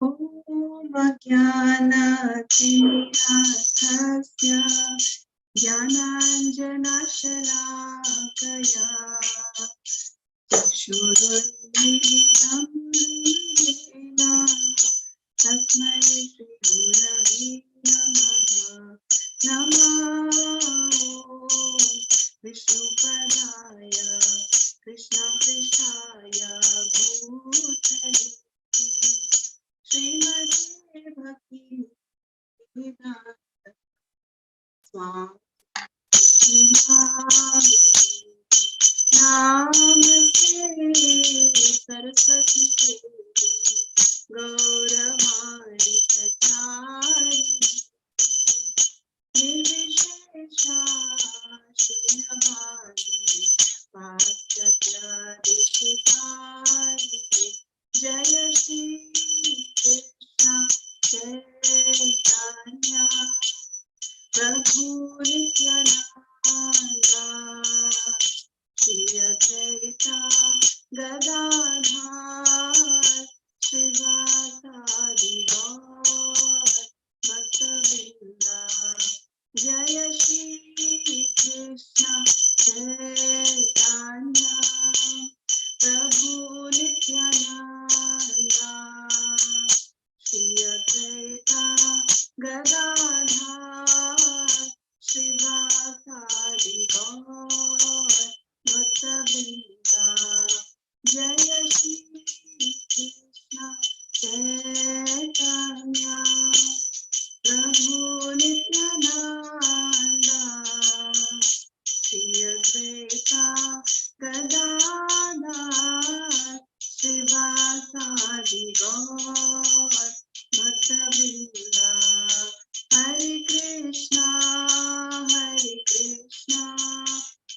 Om Ajnana-Tinirathasya Jnananjana-Shalakaya Chakshurunmilitam Yena Tasmai Shri Gurave Namaha. Namo Vishnupadaya Krishna Prishthaya Bhutale Srimati Bhakti Vedanta Swami Namaste Saraswati Devi Gauravani Prachari Nirvishesha Shunyavadi Paschatya Dishitari Jaya Shri Krishna Chaitanya Prabhu Nityananda Shri Advaita Gadadhar Srivasadi Gaur Bhaktavrinda Jaya Shri Krishna Chaitanya Prabhu Nityananda Shri Advaita Gadadhar Srivasadi Gaur Bhaktavrinda Jaya Shri Krishna Chaitanya Prabhu Nityananda Shri Advaita Gadadhar Srivasadi Gaur Bhaktavrinda Hare Krishna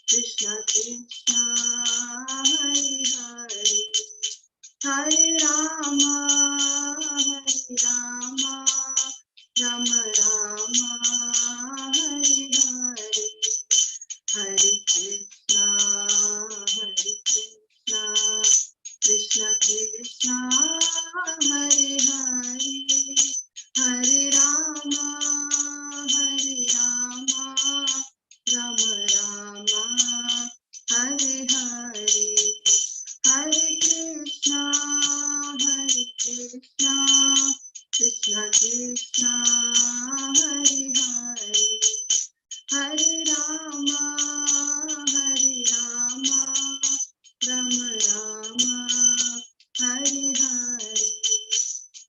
Krishna Krishna Hare Hare Hare Rama Rama Rama Hare Hare Hare Krishna Krishna Krishna Hare Hare Hare Rama Rama Rama Hare Hare Hare Krishna Krishna Krishna Hare Hare Hare Rama Rama Rama Hare Hare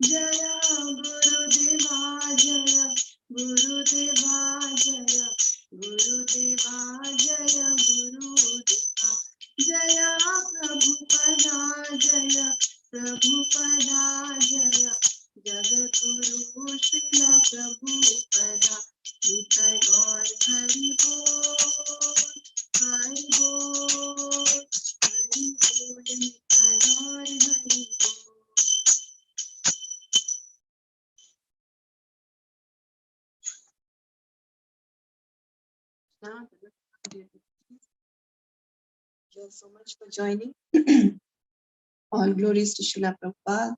Jaya Gurudeva Jaya Gurudeva Jaya Gurudeva Jaya Gurudeva Jaya Prabhupada Jaya Prabhupada Jaya Jagadguru Srila Prabhupada Nitai Gaur Hari Bol Hari Bol Hari Bol Nitai Gaur Hari Bol. Thank you so much for joining. All glories to Srila Prabhupada,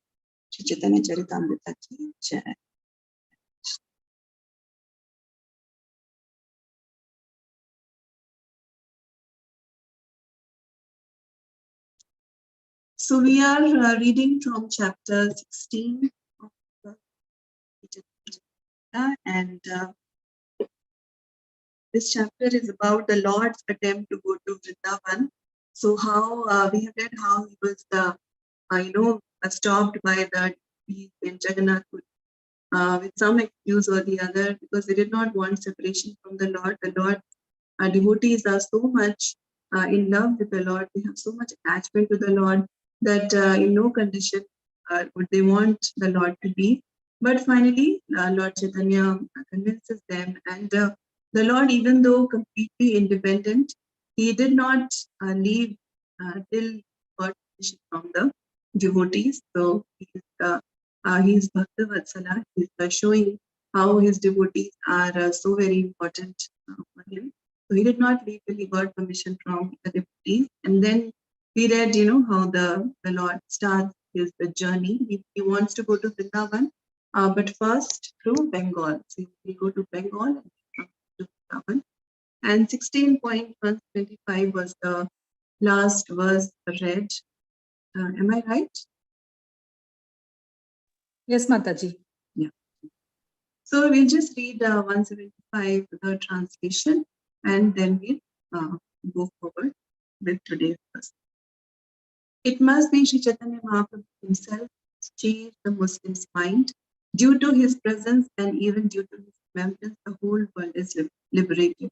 Shri Chaitanya Charitamrita ki Jai. So we are reading from chapter 16 of the Chaitanya, and this chapter is about the Lord's attempt to go to Vrindavan. So how we have read how he was stopped by the in Jagannath with some excuse or the other, because they did not want separation from the Lord. The Lord devotees are so much in love with the Lord. They have so much attachment to the Lord that in no condition would they want the Lord to be. But finally, Lord Chaitanya convinces them, and the Lord, even though completely independent, he did not leave till got permission from the devotees. So he's Bhakta Vatsala. He's showing how his devotees are so very important for him. So he did not leave till he got permission from the devotees. And then we read, how the Lord starts his journey. He wants to go to Vrindavan, but first through Bengal. So he go to Bengal and come to Vrindavan. And 16.125 was the last verse read. Am I right? Yes, Mataji. Yeah. So we'll just read 175, the translation, and then we'll go forward with today's verse. It must be Sri Chaitanya Mahaprabhu himself changed the Muslim's mind. Due to his presence and even due to his remembrance, the whole world is liberated.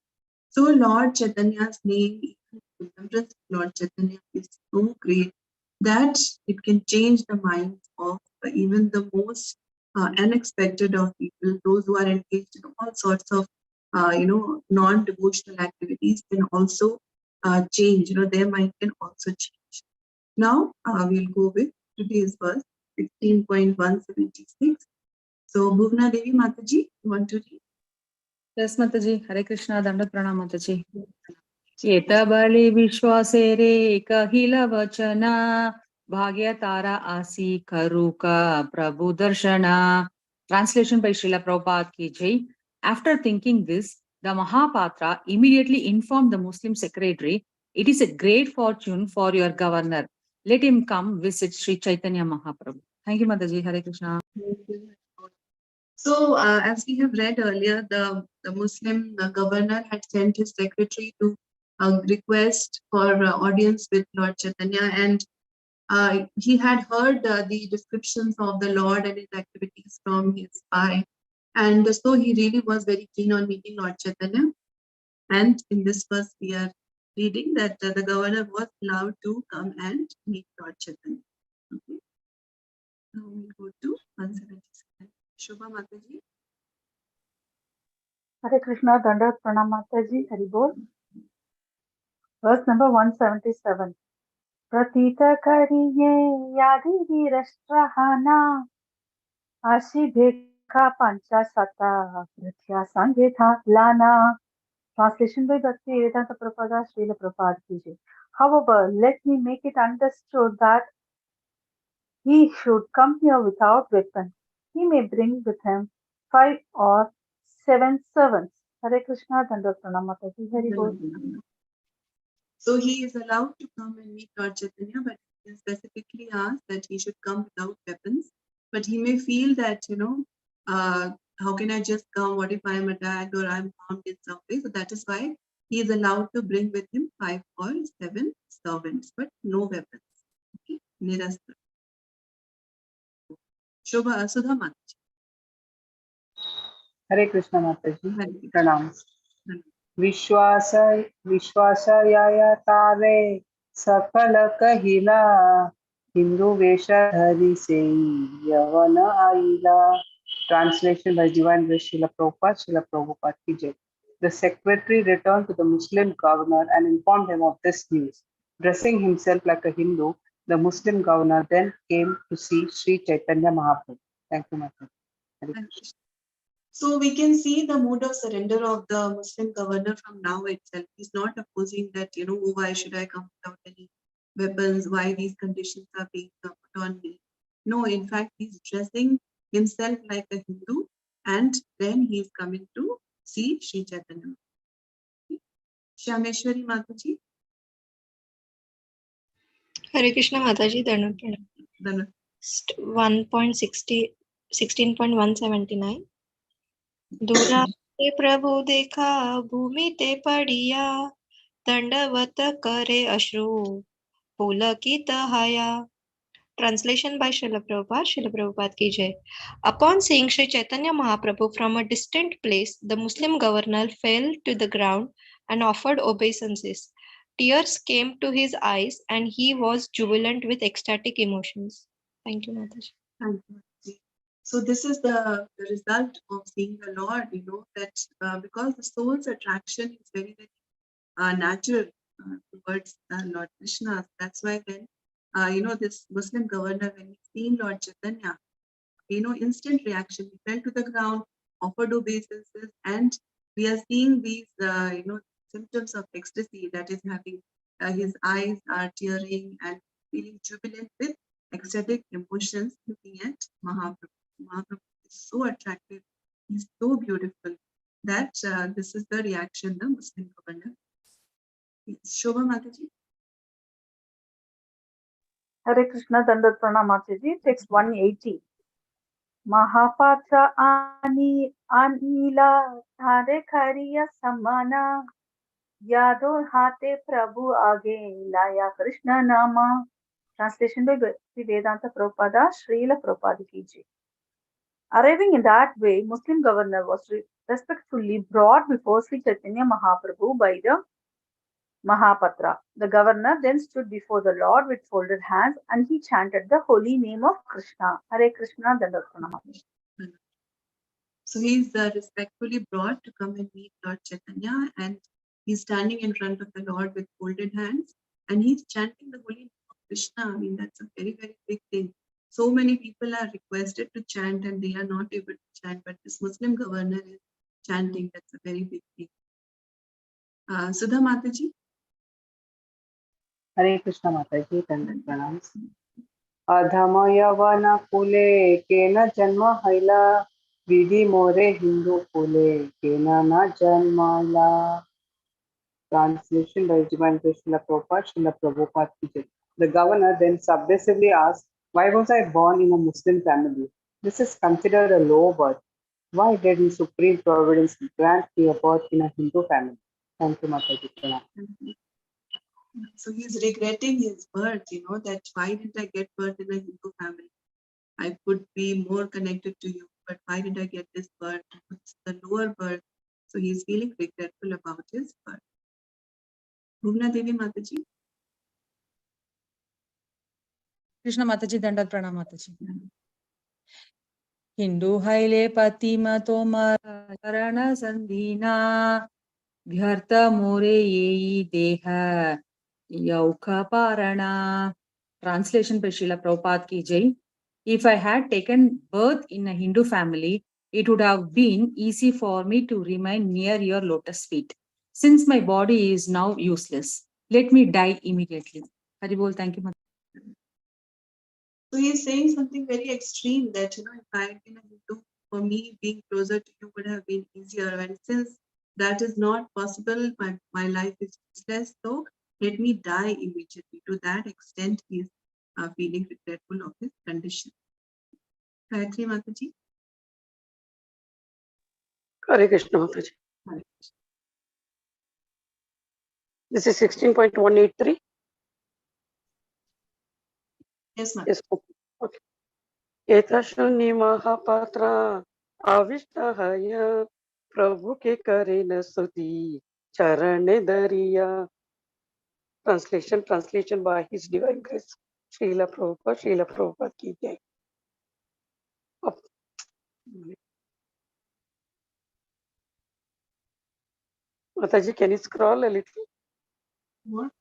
So Lord Chaitanya's name, even the remembrance of Lord Chaitanya is so great that it can change the minds of even the most unexpected of people, those who are engaged in all sorts of non-devotional activities can also change, their mind can also change. Now we'll go with today's verse, 16.176. So Bhuvna Devi Mataji, you want to read? Yes, Mataji. Hare Krishna, Dandat Pranam Mataji. Etabali Vishwasere Kahila Vachana Bhagya Tara Asi Karuka Prabhu Darshana. Translation by Srila Prabhupada ki Jai. After thinking this, the Mahapatra immediately informed the Muslim secretary, "It is a great fortune for your governor. Let him come visit Sri Chaitanya Mahaprabhu." Thank you, Mataji. Hare Krishna. So, as we have read earlier, the Muslim governor had sent his secretary to request for audience with Lord Chaitanya, and he had heard the descriptions of the Lord and his activities from his spy, and so he really was very keen on meeting Lord Chaitanya. And in this verse, we are reading that the governor was allowed to come and meet Lord Chaitanya. Okay. Now we'll go to 177. Shubha Mataji. Hare Krishna, Dandat Pranam Mataji, Haribol. Verse number 177. Pratita kariye yadi virashtrahana ashi bhekha pancha sata prathya sanghetha lana. Translation by Bhakti Vedanta Prabhupada Srila Prabhupada ki Jai. However, let me make it understood that he should come here without weapons. He may bring with him 5 or 7 servants. Hare Krishna, Dandat Pranam Mataji, Haribol. So he is allowed to come and meet Lord Chaitanya, but he specifically asked that he should come without weapons. But he may feel that, how can I just come? What if I am attacked or I am harmed in some way? So that is why he is allowed to bring with him 5 or 7 servants, but no weapons. Okay, Nirastra. Shobha Sudha Mataji. Hare Krishna Mataji, Hare Krishna. Pranam. विश्वासया तारे सकल कहिला हिंदू वेशधरी से यवन आइला. Translation by Divine Grace Srila Prabhupada ki Jai. The secretary returned to the Muslim governor and informed him of this news. Dressing himself like a Hindu, the Muslim governor then came to see Sri Chaitanya Mahaprabhu. Thank you, Mataji. So we can see the mood of surrender of the Muslim governor from now itself. He's not opposing that, why should I come without any weapons? Why these conditions are being put on me? No, in fact, he's dressing himself like a Hindu, and then he's coming to see Sri Chaitanya. Shameshwari Mataji. Hare Krishna Mataji, Dandat Pranam. 16.179. दूरा ते प्रभु देखा भूमि ते पड़िया दंडवत करे अश्रु पुलकित हया. Translation by Srila Prabhupada ki Jai. Upon seeing Sri Chaitanya Mahaprabhu from a distant place, the Muslim governor fell to the ground and offered obeisances. Tears came to his eyes and he was jubilant with ecstatic emotions. Thank you, Mataji. Thank you. So this is the result of seeing the Lord, that because the soul's attraction is very, very natural towards Lord Krishna. That's why when, this Muslim governor, when he seen Lord Chaitanya, instant reaction, he fell to the ground, offered obeisances, and we are seeing these, symptoms of ecstasy that is having, his eyes are tearing and feeling jubilant with ecstatic emotions looking at Mahaprabhu. Mahaprabhu is so attractive. He's so beautiful that this is the reaction the Muslim governor. Shobha Mataji. Hare Krishna Dandat Pranam Mataji, text 180. Mahapatra Anila Thare Khariya Samana Yado Hate Prabhu Age Laya Krishna Nama. Translation by Bhakti Vedanta Prabhupada, Srila Prabhupada ki jai. Arriving in that way, Muslim governor was respectfully brought before Sri Chaitanya Mahaprabhu by the Mahapatra. The governor then stood before the Lord with folded hands and he chanted the holy name of Krishna. Hare Krishna Dandat Pranam. So he's respectfully brought to come and meet Lord Chaitanya, and he's standing in front of the Lord with folded hands and he's chanting the holy name of Krishna. I mean, that's a very, very big thing. So many people are requested to chant and they are not able to chant, but this Muslim governor is chanting. That's a very big thing. Sudha Mataji. Hare Krishna Mataji, Dandat Pranams. अधम यवन कुले केन जन्म हैला विधि मोरे हिंदू कुले केन न जन्मला. Translation by Divine Krishna Prabhupada, Srila Prabhupada ki jai. The governor then submissively asked, why was I born in a Muslim family? This is considered a low birth. Why did His Supreme Providence grant me a birth in a Hindu family? Thank you, Mataji. So he's regretting his birth, that why did I get birth in a Hindu family? I could be more connected to you, but why did I get this birth? It's the lower birth. So he's feeling regretful about his birth. Bhuvna Devi Mataji. Krishna Mataji, Dandat Pranam Mataji. Hindu haile patima tomar karana sandhina vyartha more yeyi deha yauka parana. Translation by Srila Prabhupada ki jai. If I had taken birth in a Hindu family, it would have been easy for me to remain near your lotus feet. Since my body is now useless, let me die immediately. Haribol, thank you. So he's saying something very extreme that, if I had been a Hindu, for me, being closer to you would have been easier. And since that is not possible, my life is useless. So let me die immediately. To that extent, he's feeling regretful of his condition. Gayatri Mataji. Hare Krishna Mataji. This is 16.183. Yes, ma'am. Yes, okay. Etashuni Mahapatra Avishtahaya Prabhu ke kare na stuti charane dariya. Translation by His Divine Grace Srila Prabhupada ki jai. Mataji, can you scroll a little? What?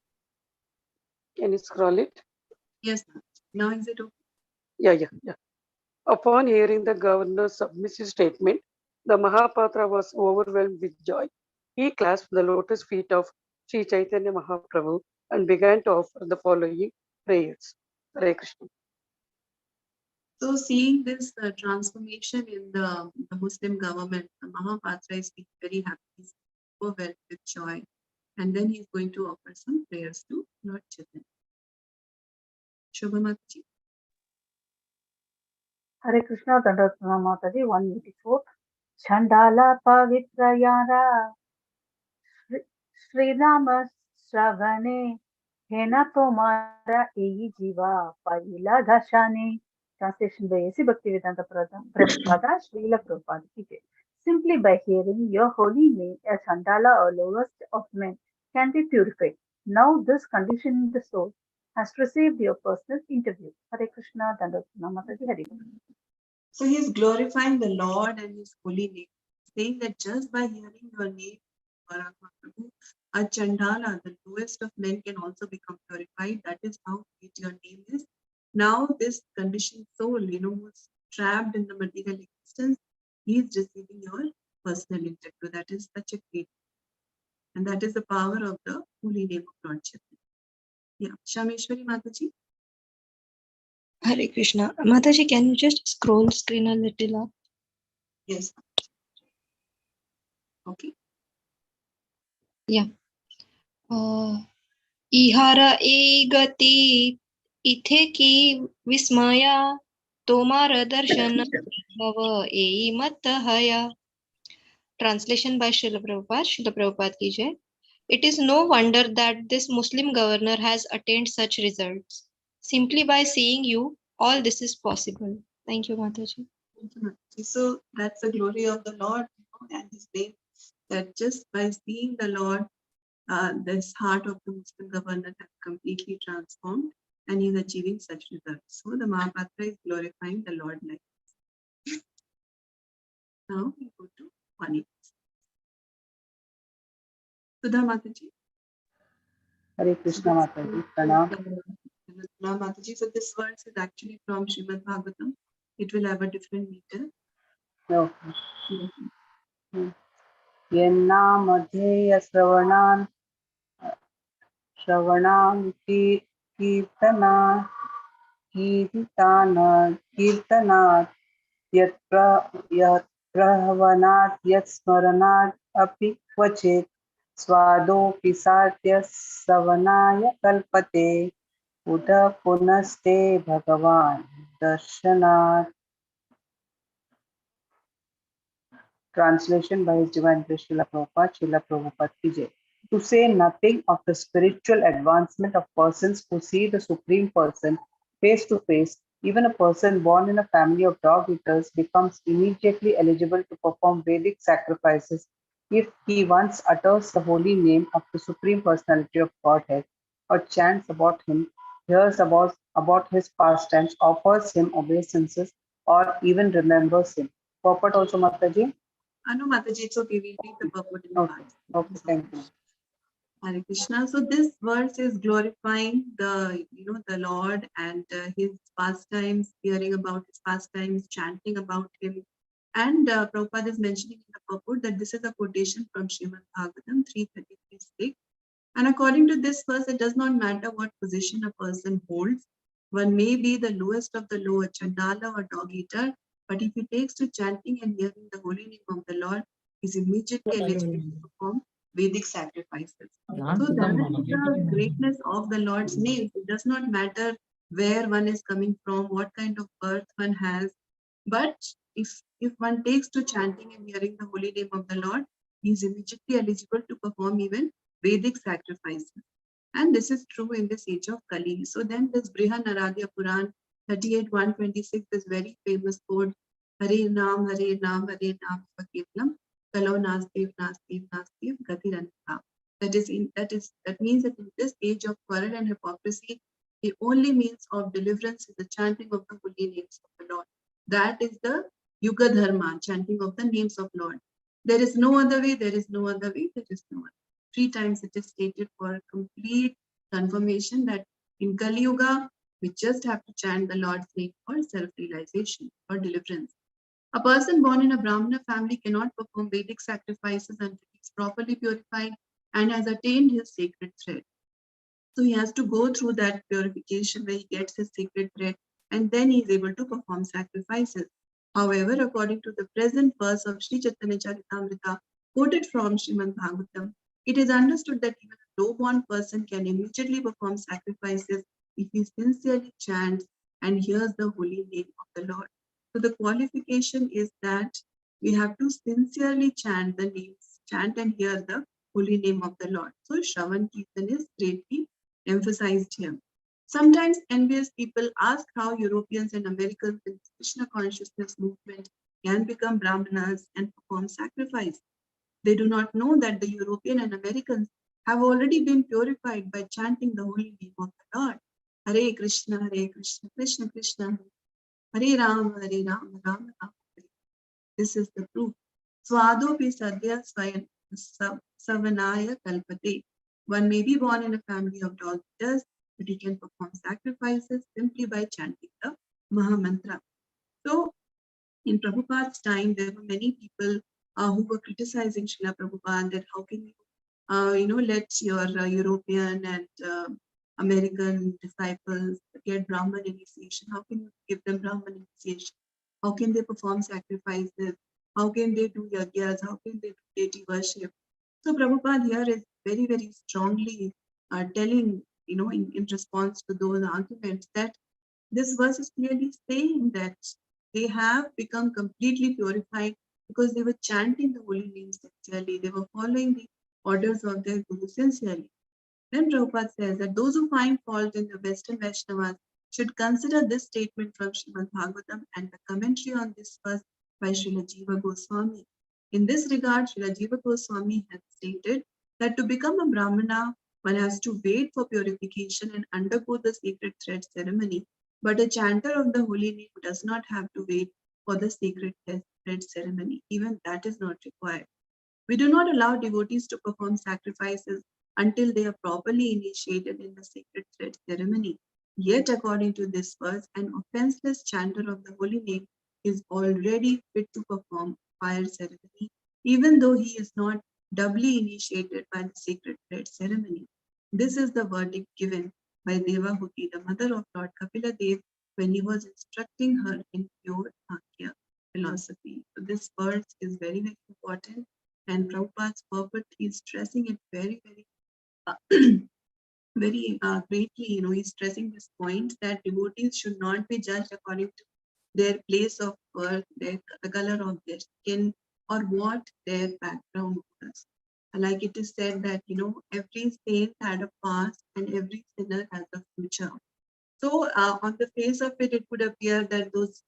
Can you scroll it? Yes, ma'am. Now is it okay? Yeah. Upon hearing the governor's submissive statement, the Mahapatra was overwhelmed with joy. He clasped the lotus feet of Sri Chaitanya Mahaprabhu and began to offer the following prayers. Hare Krishna. So seeing this transformation in the Muslim government, the Mahapatra is very happy. He's overwhelmed with joy. And then he's going to offer some prayers to Lord Chaitanya. Shobha Mataji. Hare Krishna Dandat Pranam Mataji, 184. Chandala Pavitrayara Sri Rama Shravane Hena Tomara Eyi Jiva Paila Dashane. Translation by A.C. Bhaktivedanta Prabhupada, Srila Prabhupada ki jai. Simply by hearing your holy name, a Chandala or lowest of men can be purified. Now this condition in the soul has received your personal interview. Hare Krishna Dandat Pranam Mataji, Hare Krishna. So he's glorifying the Lord and his holy name, saying that just by hearing your name, Mahaprabhu, a Chandala, the lowest of men, can also become purified. That is how great your name is. Now this conditioned soul, who's trapped in the material existence, he is receiving your personal interview. That is such a great, and that is the power of the holy name of Lord Chaitanya. Yeah, Shameshwari Mataji. Hare Krishna. Mataji, can you just scroll screen a little up? Yes. Okay. Yeah. इहारा ए गति इथे की विस्मया तोमार दर्शन भव ए मत हया. Translation by Srila Prabhupada. Srila Prabhupada ki jai. It is no wonder that this Muslim governor has attained such results. Simply by seeing you, all this is possible. Thank you, Mataji. So that's the glory of the Lord, and His name. That just by seeing the Lord, this heart of the Muslim governor has completely transformed, and he's achieving such results. So the Mahapatra is glorifying the Lord like this. Now we go to Vani. Sudha Mataji. Hare Krishna Mataji, Pranam. Now, Mataji, so this verse is actually from Srimad Bhagavatam. It will have a different meter. No. Yennamadheya Shravanam Kirtana Kirtanat Yatravanat Yatsmaranat Api Kvachit Swado Pisatya Savanaya Kalpate Uda Punaste Bhagavan Darshanat. Translation by His Divine Grace Srila Prabhupada, Srila Prabhupada ki Jai. To say nothing of the spiritual advancement of persons who see the Supreme Person face to face, even a person born in a family of dog eaters becomes immediately eligible to perform Vedic sacrifices if he once utters the holy name of the Supreme Personality of Godhead, or chants about him, hears about his pastimes, offers him obeisances, or even remembers him. Purport also, Mataji? No, Mataji, it's okay. We'll read the purport in Okay, advance. okay, thank you. Hare Krishna. So this verse is glorifying the Lord and his pastimes, hearing about his pastimes, chanting about him. And Prabhupada is mentioning in the purport that this is a quotation from Srimad Bhagavatam 3:33-6. And according to this verse, it does not matter what position a person holds. One may be the lowest of the low, a chandala or dog eater, but if he takes to chanting and hearing the holy name of the Lord, he is immediately eligible to perform Vedic sacrifices. So that is the greatness of the Lord's name. It does not matter where one is coming from, what kind of birth one has, but if one takes to chanting and hearing the holy name of the Lord, he is immediately eligible to perform even Vedic sacrifices. And this is true in this age of Kali. So then this Brihan Aradhya Puran 38:126, this very famous quote, Hare Nam, Hare Nam, Hare Nam, Paketlam, Kalo Nastiv, Nastiv, Nastiv, Gatiranta. That means that in this age of quarrel and hypocrisy, the only means of deliverance is the chanting of the holy names of the Lord. That is the Yuga Dharma, chanting of the names of Lord. There is no other way, there is no other way, there is no other. 3 times it is stated for complete confirmation that in Kali Yuga, we just have to chant the Lord's name for self-realization or deliverance. A person born in a Brahmana family cannot perform Vedic sacrifices until he is properly purified and has attained his sacred thread. So he has to go through that purification where he gets his sacred thread and then he is able to perform sacrifices. However, according to the present verse of Sri Chaitanya Charitamrita, quoted from Srimad Bhagavatam, it is understood that even a low-born person can immediately perform sacrifices if he sincerely chants and hears the holy name of the Lord. So the qualification is that we have to sincerely chant the names, chant and hear the holy name of the Lord. So Shravan Kirtan is greatly emphasized here. Sometimes envious people ask how Europeans and Americans in the Krishna consciousness movement can become Brahmanas and perform sacrifice. They do not know that the European and Americans have already been purified by chanting the holy name of the Lord. Hare Krishna, Krishna Krishna, Hare Ram, Ram Ram. This is the proof. Swadopi Sadhya Savanaya Kalpate. One may be born in a family of dog eaters, but he can perform sacrifices simply by chanting the Maha Mantra. So, in Prabhupada's time, there were many people who were criticizing Srila Prabhupada that how can you, let your European and American disciples get Brahman initiation? How can you give them Brahman initiation? How can they perform sacrifices? How can they do yagyas? How can they do deity worship? So Prabhupada here is very, very strongly telling, in response to those arguments, that this verse is clearly saying that they have become completely purified because they were chanting the holy names sincerely. They were following the orders of their Guru sincerely. Then Prabhupada says that those who find fault in the Western Vaishnavas should consider this statement from Srimad Bhagavatam and the commentary on this verse by Srila Jiva Goswami. In this regard, Srila Jiva Goswami has stated that to become a Brahmana, one has to wait for purification and undergo the sacred thread ceremony. But a chanter of the holy name does not have to wait for the sacred thread ceremony. Even that is not required. We do not allow devotees to perform sacrifices until they are properly initiated in the sacred thread ceremony. Yet, according to this verse, an offenseless chanter of the holy name is already fit to perform fire ceremony, even though he is not doubly initiated by the sacred thread ceremony. This is the verdict given by Devahuti, the mother of Lord Kapila Dev, when he was instructing her in pure Sankhya philosophy. So this verse is very, very important, and Prabhupada's purport is stressing it very, very, very greatly. He's stressing this point that devotees should not be judged according to their place of birth, the color of their skin, or what their background was. Like it is said that, every saint had a past and every sinner has a future. So on the face of it, it would appear that those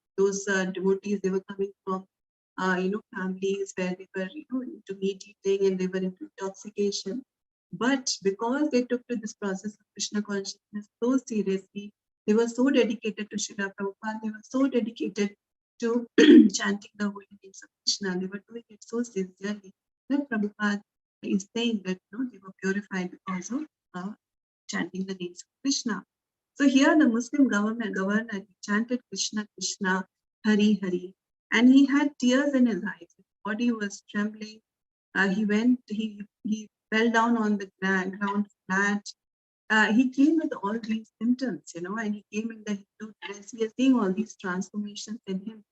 devotees, they were coming from, families where they were, into meat eating and they were into intoxication. But because they took to this process of Krishna consciousness so seriously, they were so dedicated to Srila Prabhupada, they were so dedicated to chanting the holy names of Krishna, they were doing it so sincerely that Prabhupada is saying that they were purified because of chanting the names of Krishna. So here the Muslim governor, he chanted Krishna, Krishna, Hari, Hari, and he had tears in his eyes. His body was trembling. He fell down on the ground flat. He came with all these symptoms, and he came in the Hindu dress. We are seeing all these transformations in him.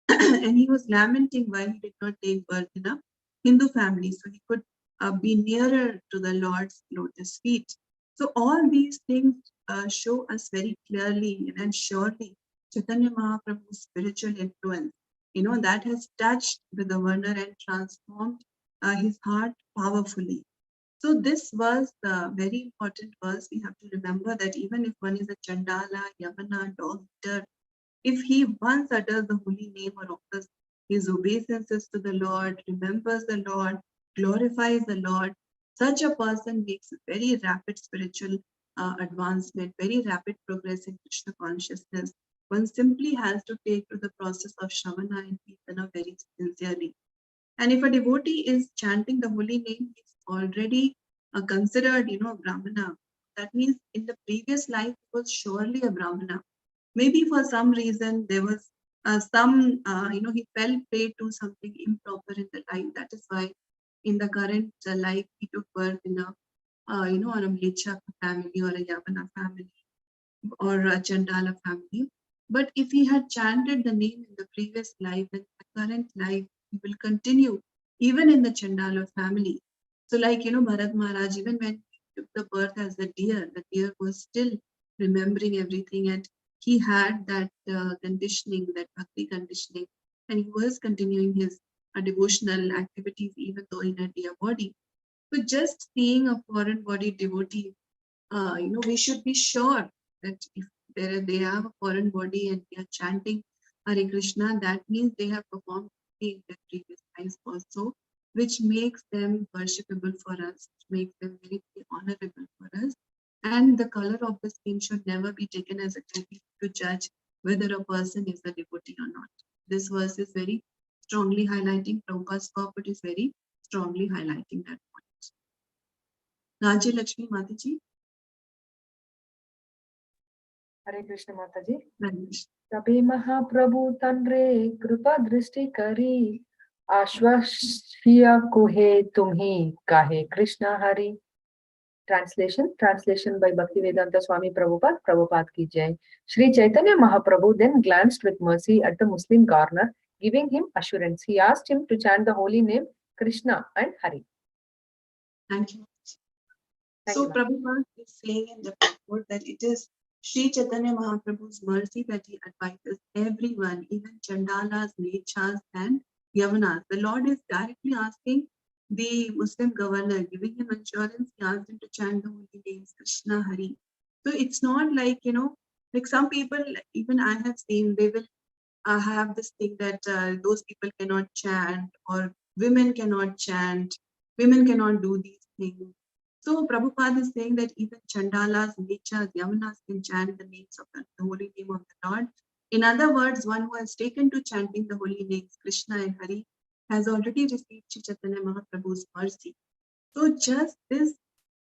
And he was lamenting why he did not take birth in a Hindu family, so he could be nearer to the Lord's lotus feet. So all these things show us very clearly and surely Chaitanya Mahaprabhu's spiritual influence, that has touched the governor and transformed his heart powerfully. So this was the very important verse. We have to remember that even if one is a Chandala, Yavana, dog eater, if he once utters the holy name or offers his obeisances to the Lord, remembers the Lord, glorifies the Lord, such a person makes a very rapid spiritual advancement, very rapid progress in Krishna consciousness. One simply has to take to the process of Shravana and Kirtana very sincerely. And if a devotee is chanting the holy name, he's already considered, a Brahmana. That means in the previous life, he was surely a Brahmana. Maybe for some reason there was he fell prey to something improper in the life. That is why in the current life he took birth in a or a Mlecha family or a Yavana family or a Chandala family. But if he had chanted the name in the previous life and the current life, he will continue even in the Chandala family. So like, Bharat Maharaj, even when he took the birth as the deer was still remembering everything, and he had that conditioning, that bhakti conditioning, and he was continuing his devotional activities even though in a deer body. So just seeing a foreign body devotee, we should be sure that if they have a foreign body and they are chanting Hare Krishna, that means they have performed in their previous lives also, which makes them worshipable for us, which makes them very, very honorable for us. And the color of the skin should never be taken as a critique to judge whether a person is a devotee or not. This verse is very strongly highlighting, Prabhupada's purport is very strongly highlighting that point. Rajya Lakshmi Mataji. Hare Krishna Mataji. तभी महाप्रभु तंद्रे कृपा दृष्टि करी आश्वास्य को हे तुम्ही काहे Krishna Hari. Translation by Bhaktivedanta Swami Prabhupada, Prabhupada ki jai. Sri Chaitanya Mahaprabhu then glanced with mercy at the Muslim gardener, giving him assurance. He asked him to chant the holy name Krishna and Hari. Thank you. Thank So you, ma'am. Prabhupada is saying in the purport that it is Sri Chaitanya Mahaprabhu's mercy that he advises everyone, even Chandalas, Nechas, and Yavanas. The Lord is directly asking the Muslim governor, giving him assurance. He asked him to chant the holy names Krishna, Hari. So it's not like, like some people, even I have seen, they will have this thing that those people cannot chant, or women cannot chant, women cannot do these things. So Prabhupada is saying that even Chandalas, Nechas, Yavanas can chant the names of the holy name of the Lord. In other words, one who has taken to chanting the holy names Krishna and Hari has already received Sri Chaitanya Mahaprabhu's mercy. So just this,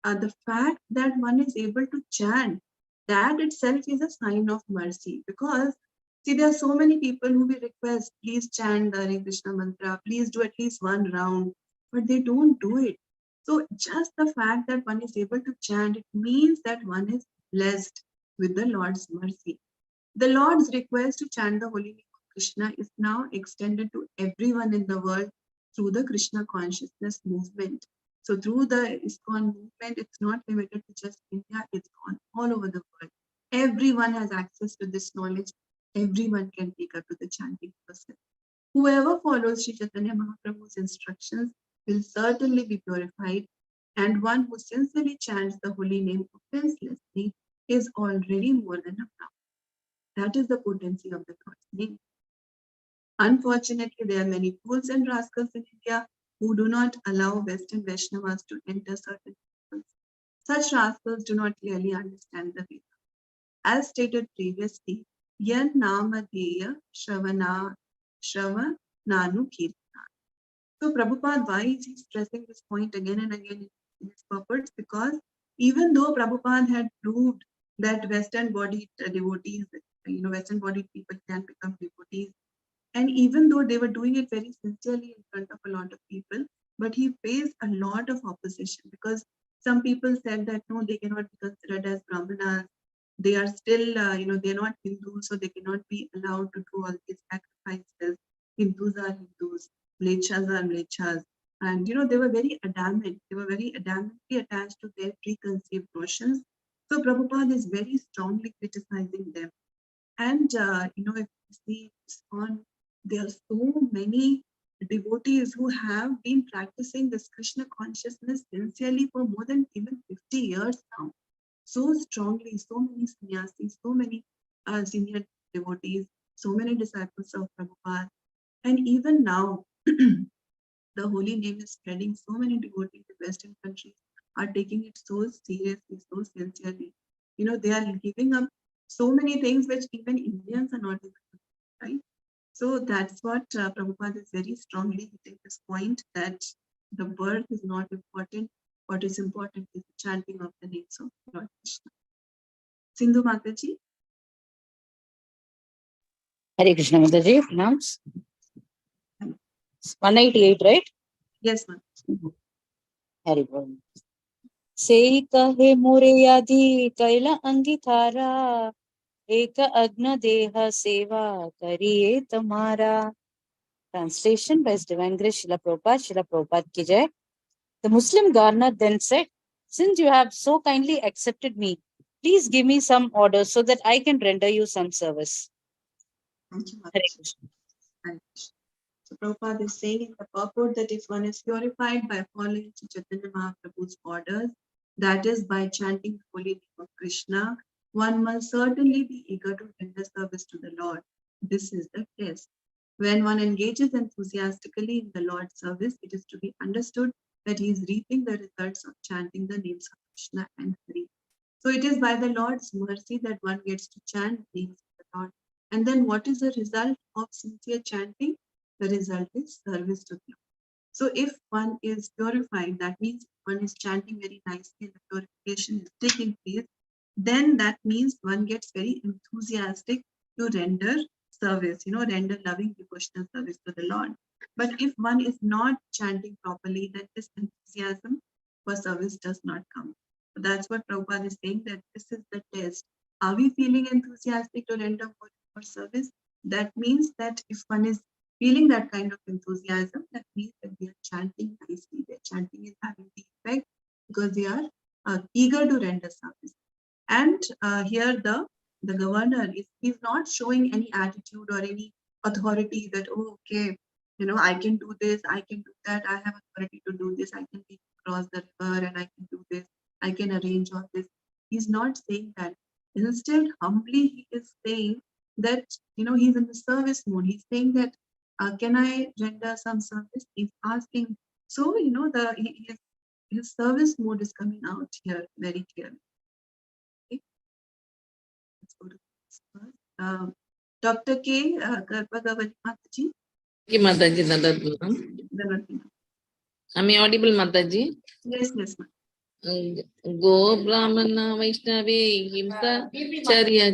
the fact that one is able to chant, that itself is a sign of mercy. Because see, there are so many people who we request, please chant the Hare Krishna mantra, please do at least one round, but they don't do it. So just the fact that one is able to chant, it means that one is blessed with the Lord's mercy. The Lord's request to chant the holy name of Krishna is now extended to everyone in the world through the Krishna consciousness movement. So through the ISKCON movement, it's not limited to just India, it's gone all over the world. Everyone has access to this knowledge. Everyone can take up to the chanting process. Whoever follows Sri Chaitanya Mahaprabhu's instructions will certainly be purified, and one who sincerely chants the holy name offenselessly is already more than enough. That is the potency of the God's name. Unfortunately, there are many fools and rascals in India who do not allow Western Vaishnavas to enter certain temples. Such rascals do not clearly understand the Veda. As stated previously, Yan Namadeya Shravananu Kirtana. So Prabhupada, why is he stressing this point again and again in his purports? Because even though Prabhupada had proved that Western bodied devotees, Western bodied people can become devotees, and even though they were doing it very sincerely in front of a lot of people, but he faced a lot of opposition, because some people said that no, they cannot be considered as Brahmanas. They are still, they're not Hindus, so they cannot be allowed to do all these sacrifices. Hindus are Hindus, Mlechas are Mlechas. And, they were very adamant. They were very adamantly attached to their preconceived notions. So Prabhupada is very strongly criticizing them. And, if you see on, there are so many devotees who have been practicing this Krishna consciousness sincerely for more than even 50 years now. So strongly, so many sannyasis, so many senior devotees, so many disciples of Prabhupada. And even now, the holy name is spreading. So many devotees in Western countries are taking it so seriously, so sincerely. They are giving up so many things which even Indians are not able to do, right? So that's what Prabhupada is very strongly hitting this point, that the birth is not important. What is important is the chanting of the names of Lord Krishna. Sindhu Mataji. Hare Krishna Mataji, pronounce. 188, right? Yes, ma'am. Hare Bol. Sei kahe more yadi kaila angitara eka agna deha seva kariye tamara. Translation by His Divine Grace Srila Prabhupada ki jai. The Muslim gardener then said, "Since you have so kindly accepted me, please give me some orders so that I can render you some service." Thank you, Hare Mataji. Krishna. Hare Krishna. So Prabhupada is saying in the purport that if one is purified by following Chaitanya Mahaprabhu's orders, that is by chanting the holy name of Krishna, one must certainly be eager to render service to the Lord. This is the test. When one engages enthusiastically in the Lord's service, it is to be understood that he is reaping the results of chanting the names of Krishna and Hari. So it is by the Lord's mercy that one gets to chant the names of the Lord. And then what is the result of sincere chanting? The result is service to the Lord. So if one is purified, that means one is chanting very nicely and the purification is taking place, then that means one gets very enthusiastic to render service, render loving devotional service to the Lord. But if one is not chanting properly, then this enthusiasm for service does not come. That's what Prabhupada is saying, that this is the test. Are we feeling enthusiastic to render more service? That means that if one is feeling that kind of enthusiasm, that means that they are chanting nicely. Their chanting is having the effect because they are eager to render service. And here the governor is not showing any attitude or any authority that, oh, okay, I can do this, I can do that, I have authority to do this, I can take across the river and I can do this, I can arrange all this. He's not saying that. Instead, humbly, he is saying that, he's in the service mode. He's saying that, can I render some service? He's asking. So, his service mode is coming out here very clearly. Okay. Let's go to this first. Dr. K. Karpagavali Mataji. Mataji, Nadatunam. Am I audible, Mataji? Yes, yes, ma'am. Go Brahmana Vaishnave Himsa Charya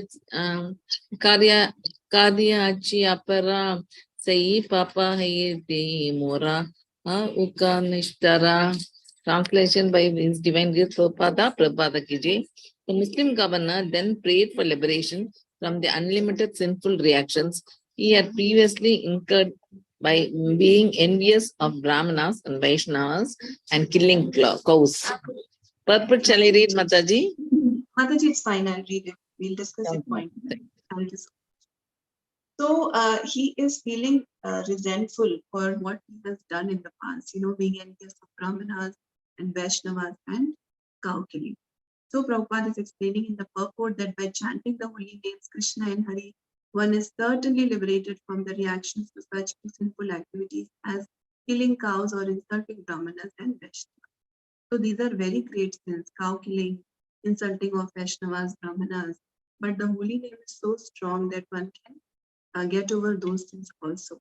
Karya Achi Apara Sai Papa Hayete Mora Ukanishtara. Translation by His Divine Grace Prabhupada Kiji. The Muslim governor then prayed for liberation from the unlimited sinful reactions he had previously incurred by being envious of Brahmanas and Vaishnavas and killing cows. Purport, shall I read, Mataji? Mataji, it's fine. I'll read it. We'll discuss your point. Thank you so much. So he is feeling resentful for what he has done in the past, being envious of Brahmanas and Vaishnavas and cow killing. So Prabhupada is explaining in the purport that by chanting the holy names Krishna and Hari, one is certainly liberated from the reactions to such sinful activities as killing cows or insulting Brahmanas and Vaishnavas. So these are very great sins: cow killing, insulting of Vaishnavas, Brahmanas. But the holy name is so strong that one can get over those sins also.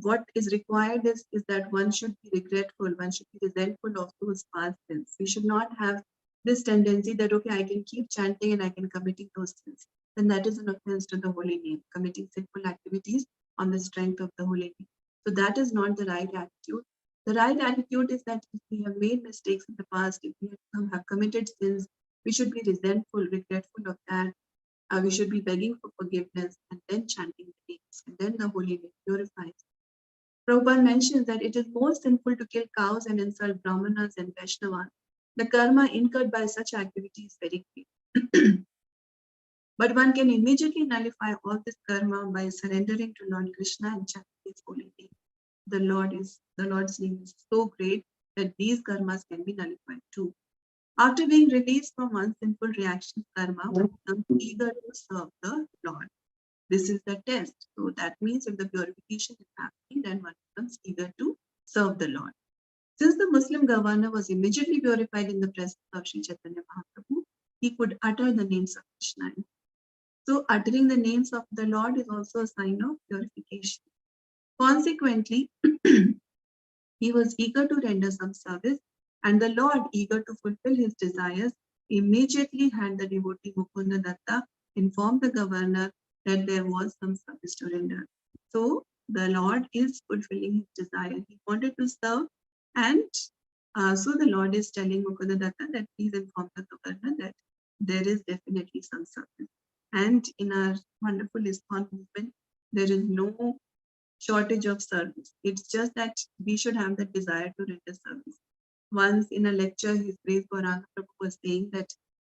What is required is that one should be regretful, one should be resentful of those past sins. We should not have this tendency that, okay, I can keep chanting and I can committing those sins. Then that is an offense to the holy name, committing sinful activities on the strength of the holy name. So that is not the right attitude. The right attitude is that if we have made mistakes in the past, if we have committed sins, we should be resentful, regretful of that. We should be begging for forgiveness and then chanting the names, and then the holy name purifies. Prabhupada mentions that it is more sinful to kill cows and insult Brahmanas and Vaishnavas. The karma incurred by such activities is very great. But one can immediately nullify all this karma by surrendering to Lord Krishna and chanting his holy name. The Lord's name is so great that these karmas can be nullified too. After being released from one sinful reaction karma, one becomes eager to serve the Lord. This is the test. So that means if the purification is happening, then one becomes eager to serve the Lord. Since the Muslim governor was immediately purified in the presence of Sri Chaitanya Mahaprabhu, he could utter the names of Krishna. So uttering the names of the Lord is also a sign of purification. Consequently, he was eager to render some service, and the Lord, eager to fulfill his desires, immediately had the devotee Mukunda Datta inform the governor that there was some service to render. So the Lord is fulfilling his desire. He wanted to serve, and so the Lord is telling Mukunda Datta that please inform the governor that there is definitely some service. And in our wonderful ISKCON movement, there is no shortage of service. It's just that we should have the desire to render service. Once in a lecture, His Grace Gauranga Prabhu was saying that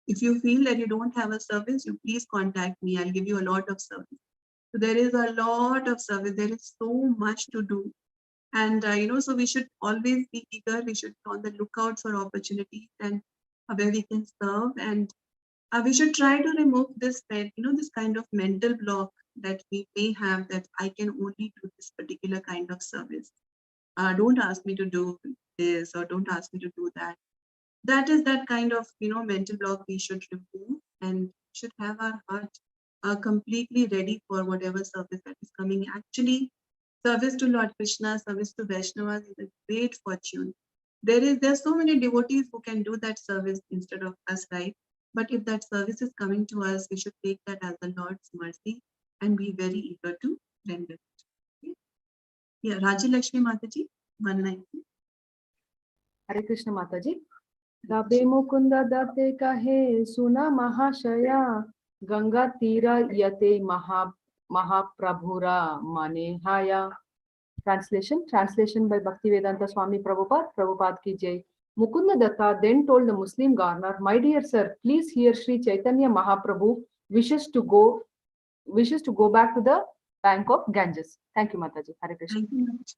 if you feel that you don't have a service, you please contact me. I'll give you a lot of service. So there is a lot of service. There is so much to do. And, so we should always be eager. We should be on the lookout for opportunities and where we can serve. And we should try to remove this, this kind of mental block that we may have, that I can only do this particular kind of service. Don't ask me to do this, or don't ask me to do that. That is that kind of, mental block we should remove, and should have our heart completely ready for whatever service that is coming. Actually, service to Lord Krishna, service to Vaishnavas is a great fortune. There's so many devotees who can do that service instead of us, right? But if that service is coming to us, we should take that as the Lord's mercy and be very eager to render it. Okay? Yeah, Rajalakshmi Mataji, 190. Hare Krishna Mataji. तबे मुकुंद दत्ते कहे सुना महाशया गंगा तीरा यते महाप्रभुरा मने हाया. Translation by Bhaktivedanta Swami Prabhupada ki jai. Mukunda Datta then told the Muslim governor, my dear sir, please hear Sri Chaitanya Mahaprabhu wishes to go back to the bank of Ganges. Thank you, Mataji. Hare Krishna. Thank you much.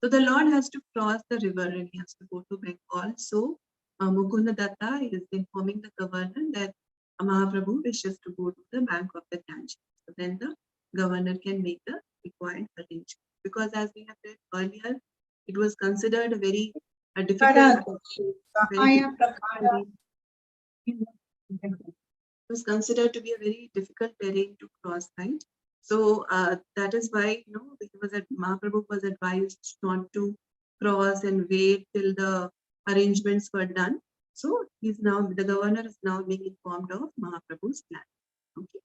So the Lord has to cross the river and he has to go to Bengal. So Mukunda Datta is informing the governor that Mahaprabhu wishes to go to the bank of the Ganges. So then the governor can make the required arrangement. Because as we have read earlier, it was considered a very difficult. It was considered to be a very difficult terrain to cross, right? So that is why, Mahaprabhu was advised not to cross and wait till the arrangements were done. So the governor is now being informed of Mahaprabhu's plan. Okay.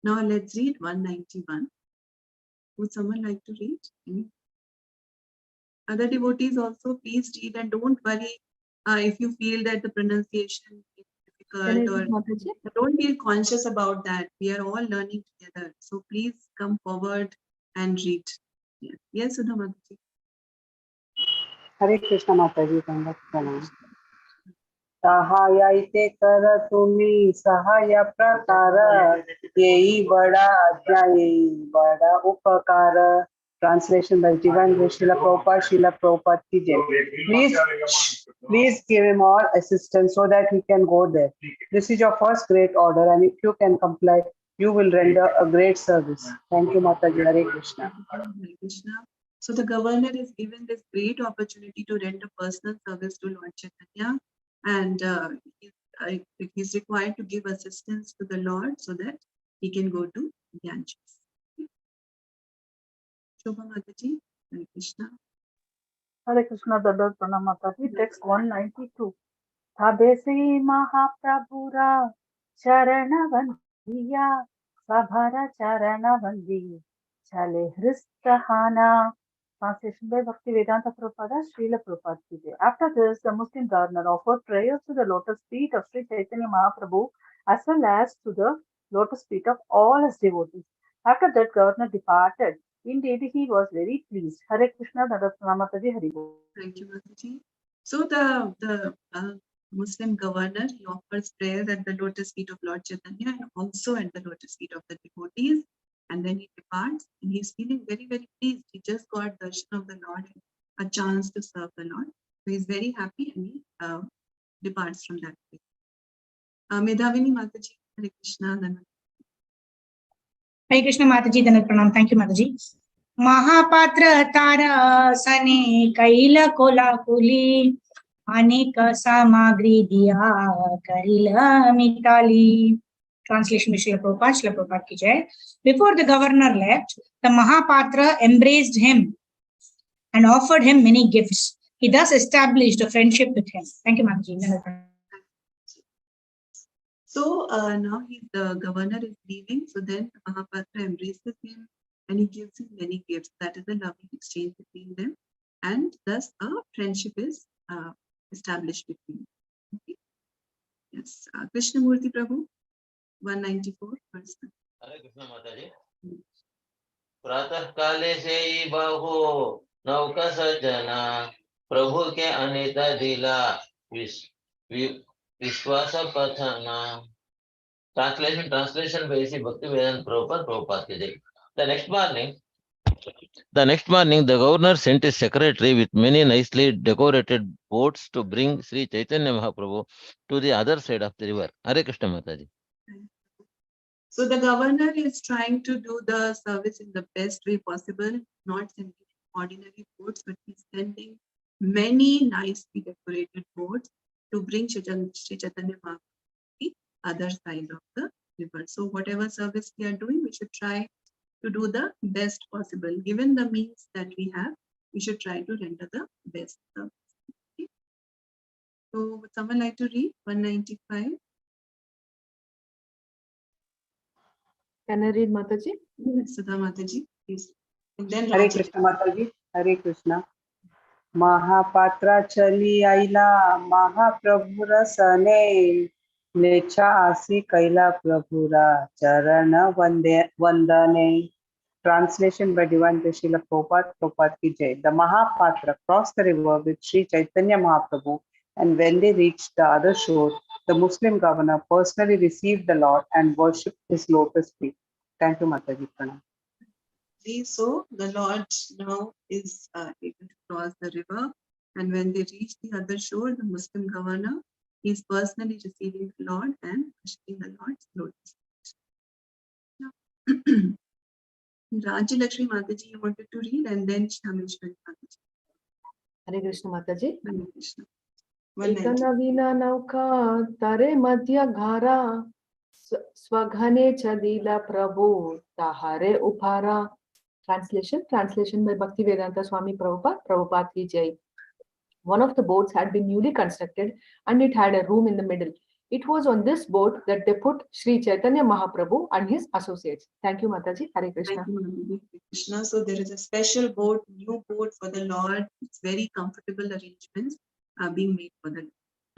Now let's read 191. Would someone like to read? Any? Other devotees also, please read and don't worry if you feel that the pronunciation is difficult or don't be conscious about that. We are all learning together. So please come forward and read. Yes, Sudha Mataji. Hare Krishna Mataji, Pranam. सहाय ते कर तुम्ही सहाय प्रकार येई बड़ा अध्याय येई बड़ा उपकार. Translation by Divine Srila Prabhupada ki jai. Please give him all assistance so that he can go there. This is your first great order, and if you can comply, you will render a great service. Thank you, Mataji. Hare Krishna. Hare Krishna. So the governor is given this great opportunity to render personal service to Lord Chaitanya, and he's required to give assistance to the Lord so that he can go to Ganges. Shobha Mataji, Hare Krishna. Hare Krishna, Dadar Pranamataji, text 192. Thabe Sri Mahaprabhura Charana Vandiya Sabhara Charana Vandi Chale Hristahana. Translation by Bhaktivedanta Prabhupada, Srila Prabhupada ki jai. After this, the Muslim governor offered prayers to the lotus feet of Sri Chaitanya Mahaprabhu as well as to the lotus feet of all his devotees. After that, governor departed. Indeed, he was very pleased. Hare Krishna, Dadar Pranamataji, Hari Bol. Thank you, Mataji. So the Muslim governor, he offers prayers at the lotus feet of Lord Chaitanya and also at the lotus feet of the devotees. And then he departs and he's feeling very, very pleased. He just got darshan of the Lord and a chance to serve the Lord. So he's very happy and he departs from that place. Medhavini Mataji, Hare Krishna. Hare Krishna Mataji, Danat Pranam. Thank you, Mataji. Mahapatra Tara Sane Kaila Kola Kuli Anika Samagri Diya Karila Mitali. Translation by Srila Prabhupada ki jai. Before the governor left, the Mahapatra embraced him and offered him many gifts. He thus established a friendship with him. Thank you, Mataji. So now the governor is leaving. So then Mahapatra embraces him and he gives him many gifts. That is a lovely exchange between them. And thus a friendship is established between them. Okay. Yes. Krishnamurti Prabhu, 194 verse. Hare Krishna Mataji. Pratah kale se baho nauka sajjana Prabhu ke anita dila Vishwasa Pathana. Translation by Sri Bhaktivedanta Prabhupada ki jai. The next morning, the governor sent his secretary with many nicely decorated boats to bring Sri Chaitanya Mahaprabhu to the other side of the river. Hare Krishna Mataji. So the governor is trying to do the service in the best way possible, not sending ordinary boats, but he's sending many nicely decorated boats to bring Sri Chaitanya Mahaprabhu to the other side of the river. So whatever service we are doing, we should try to do the best possible. Given the means that we have, we should try to render the best service. Okay. So would someone like to read 195? Can I read, Mataji? Yes, Sudha Mataji, please. And then Hare Krishna Mataji. Hare Krishna. Mohapatra चली आईला महाप्रभु रसने लेच्छा आसी कैला प्रभुरा चरण वंदने. Translation by Divine Srila Prabhupada, Prabhupada ki Jai. The Mahapatra crossed the river with Sri Chaitanya Mahaprabhu, and when they reached the other shore, the Muslim governor personally received the Lord and worshipped his lotus feet. Thank you, Mataji. Pranam. So the Lord now is able to cross the river, and when they reach the other shore, the Muslim governor is personally receiving the Lord and worshiping the Lord's lotus feet. Raji Lakshmi Mataji, you wanted to read, and then Shameshwari Mataji. Hare Krishna Mataji. Hare Krishna. Eka navina nauka tare madhya ghara swaghane chadila prabhu tahare upara. Translation by Bhaktivedanta Swami Prabhupada, Prabhupada ki Jai. One of the boats had been newly constructed and it had a room in the middle. It was on this boat that they put Sri Chaitanya Mahaprabhu and his associates. Thank you, Mataji. Hare Krishna. Thank you, Mataji. Hare Krishna. So there is a special boat, new boat for the Lord. It's very comfortable arrangements are being made for the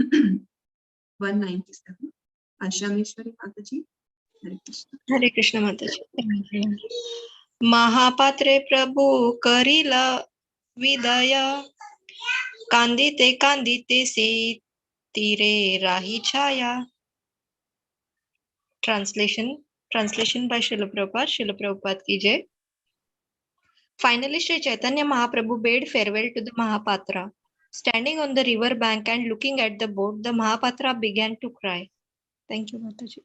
Lord. 197. Shameshwari Mataji. Hare Krishna. Hare Krishna Mataji. महापात्रे प्रभु करिला विदया कांदिते से तीरे राही छाया. Translation by Srila Prabhupada ki Jai. Finally, Sri Chaitanya Mahaprabhu bade farewell to the Mahapatra. Standing on the river bank and looking at the boat, the Mahapatra began to cry. Thank you, Mataji.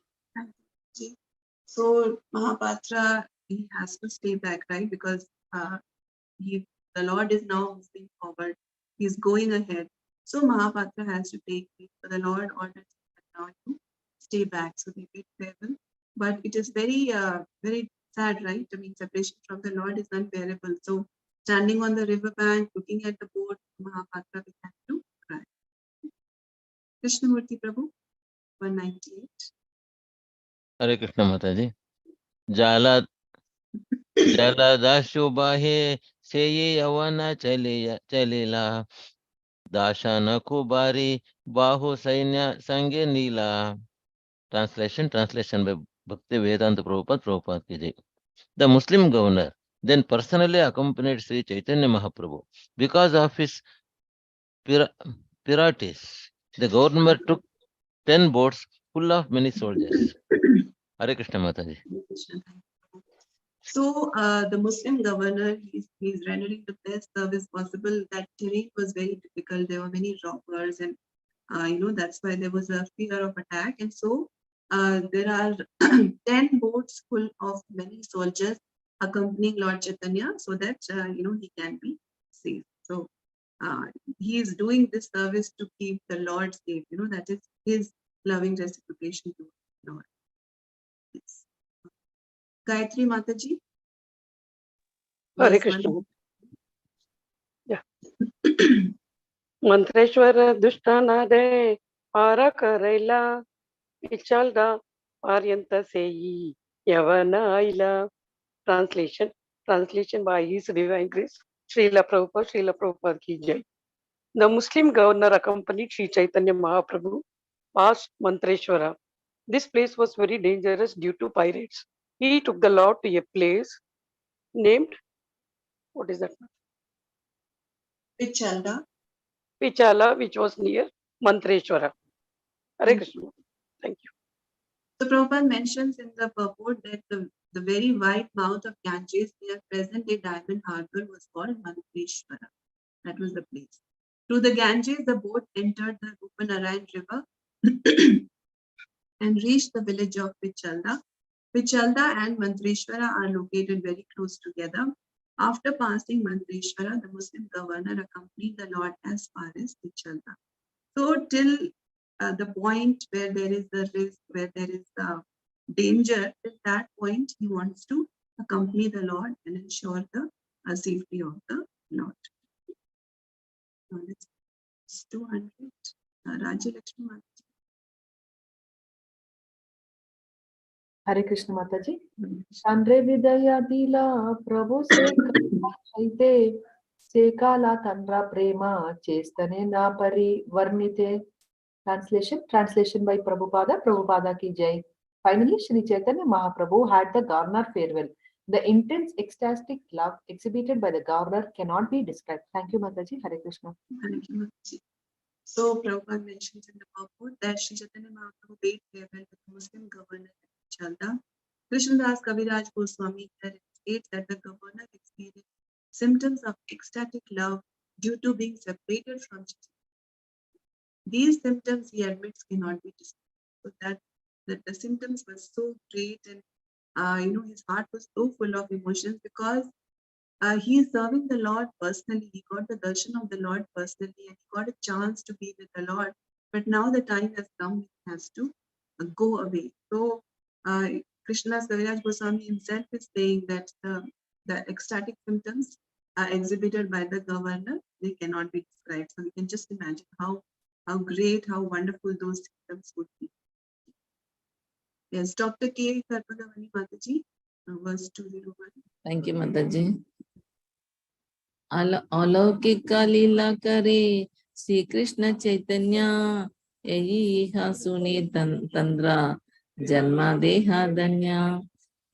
So Mahapatra, he has to stay back, right? Because the Lord is now moving forward. He's going ahead. So Mahapatra has to take leave. So the Lord orders him now to stay back. So they bid farewell. But it is very, very sad, right? I mean, separation from the Lord is unbearable. So standing on the riverbank, looking at the boat, Mahapatra began to cry. Krishnamurti Prabhu, 198. Hare Krishna Mataji. Jala Dasyubahe Seye Yavana Chalila Dashana Kubari Bahu Sainya Sange Nila. Translation by Bhaktivedanta Prabhupada, Prabhupada ki Jai. The Muslim governor then personally accompanied Sri Chaitanya Mahaprabhu. Because of his pirates, the governor took 10 boats full of many soldiers. Hare Krishna Mataji. So the Muslim governor, he's rendering the best service possible. That terrain was very difficult. There were many robbers, and that's why there was a fear of attack. And so there are 10 boats full of many soldiers accompanying Lord Chaitanya, so that he can be safe. So he is doing this service to keep the Lord safe. That is his loving reciprocation to the Lord. Yes. Gayatri Mataji. Hare Krishna. Yeah. Mantreshwara Dushtana de Para Karela Ichalda Paryanta Seyi Yavana Aila. Translation by His Divine Grace Srila Prabhupada ki Jai. The Muslim governor accompanied Sri Chaitanya Mahaprabhu past Mantreshwara. This place was very dangerous due to pirates. He took the Lord to a place named, what is that? Pichala, which was near Mantreshwara. Hare Krishna. Thank you. So Prabhupada mentions in the purport that the very wide mouth of Ganges near present-day Diamond Harbour was called Mantreshwara. That was the place. Through the Ganges, the boat entered the Rupanarayan River and reached the village of Pichalda. Pichalda and Mantreshwara are located very close together. After passing Mantreshwara, the Muslim governor accompanied the Lord as far as Pichalda. So till the point where there is the risk, where there is the danger, at that point he wants to accompany the Lord and ensure the safety of the Lord. Now it's 200. Raji Lakshmi Mataji. Hare Krishna Mataji. Chandre Vidaya Dila Prabhu Se Kaite Sekala Tandra Prema Chestane Na Pari Varnite. Translation by Prabhupada ki jai. Finally, Sri Chaitanya Mahaprabhu had the governor farewell. The intense ecstatic love exhibited by the governor cannot be described. Thank you, Mataji. Hare Krishna. Thank you, Mataji. So Prabhupada mentions in the purport that Sri Chaitanya Mahaprabhu bade farewell with the Muslim governor Chalda. Krishnadas Kaviraj Goswami states that the governor experienced symptoms of ecstatic love due to being separated from Chaitanya. These symptoms, he admits, cannot be described. So that the symptoms were so great, and his heart was so full of emotions because he is serving the Lord personally. He got the darshan of the Lord personally, and he got a chance to be with the Lord. But now the time has come; he has to go away. So Krishnadas Kaviraj Goswami himself is saying that the ecstatic symptoms exhibited by the governor, they cannot be described. So we can just imagine how great, how wonderful those symptoms would be. Yes, Dr. K. Karpagavani Mataji, verse 201. Thank you, Mataji. अलौकिक लीला करे श्री कृष्ण चैतन्य यही सुनी तंद्रा जन्मा देहा धन्य.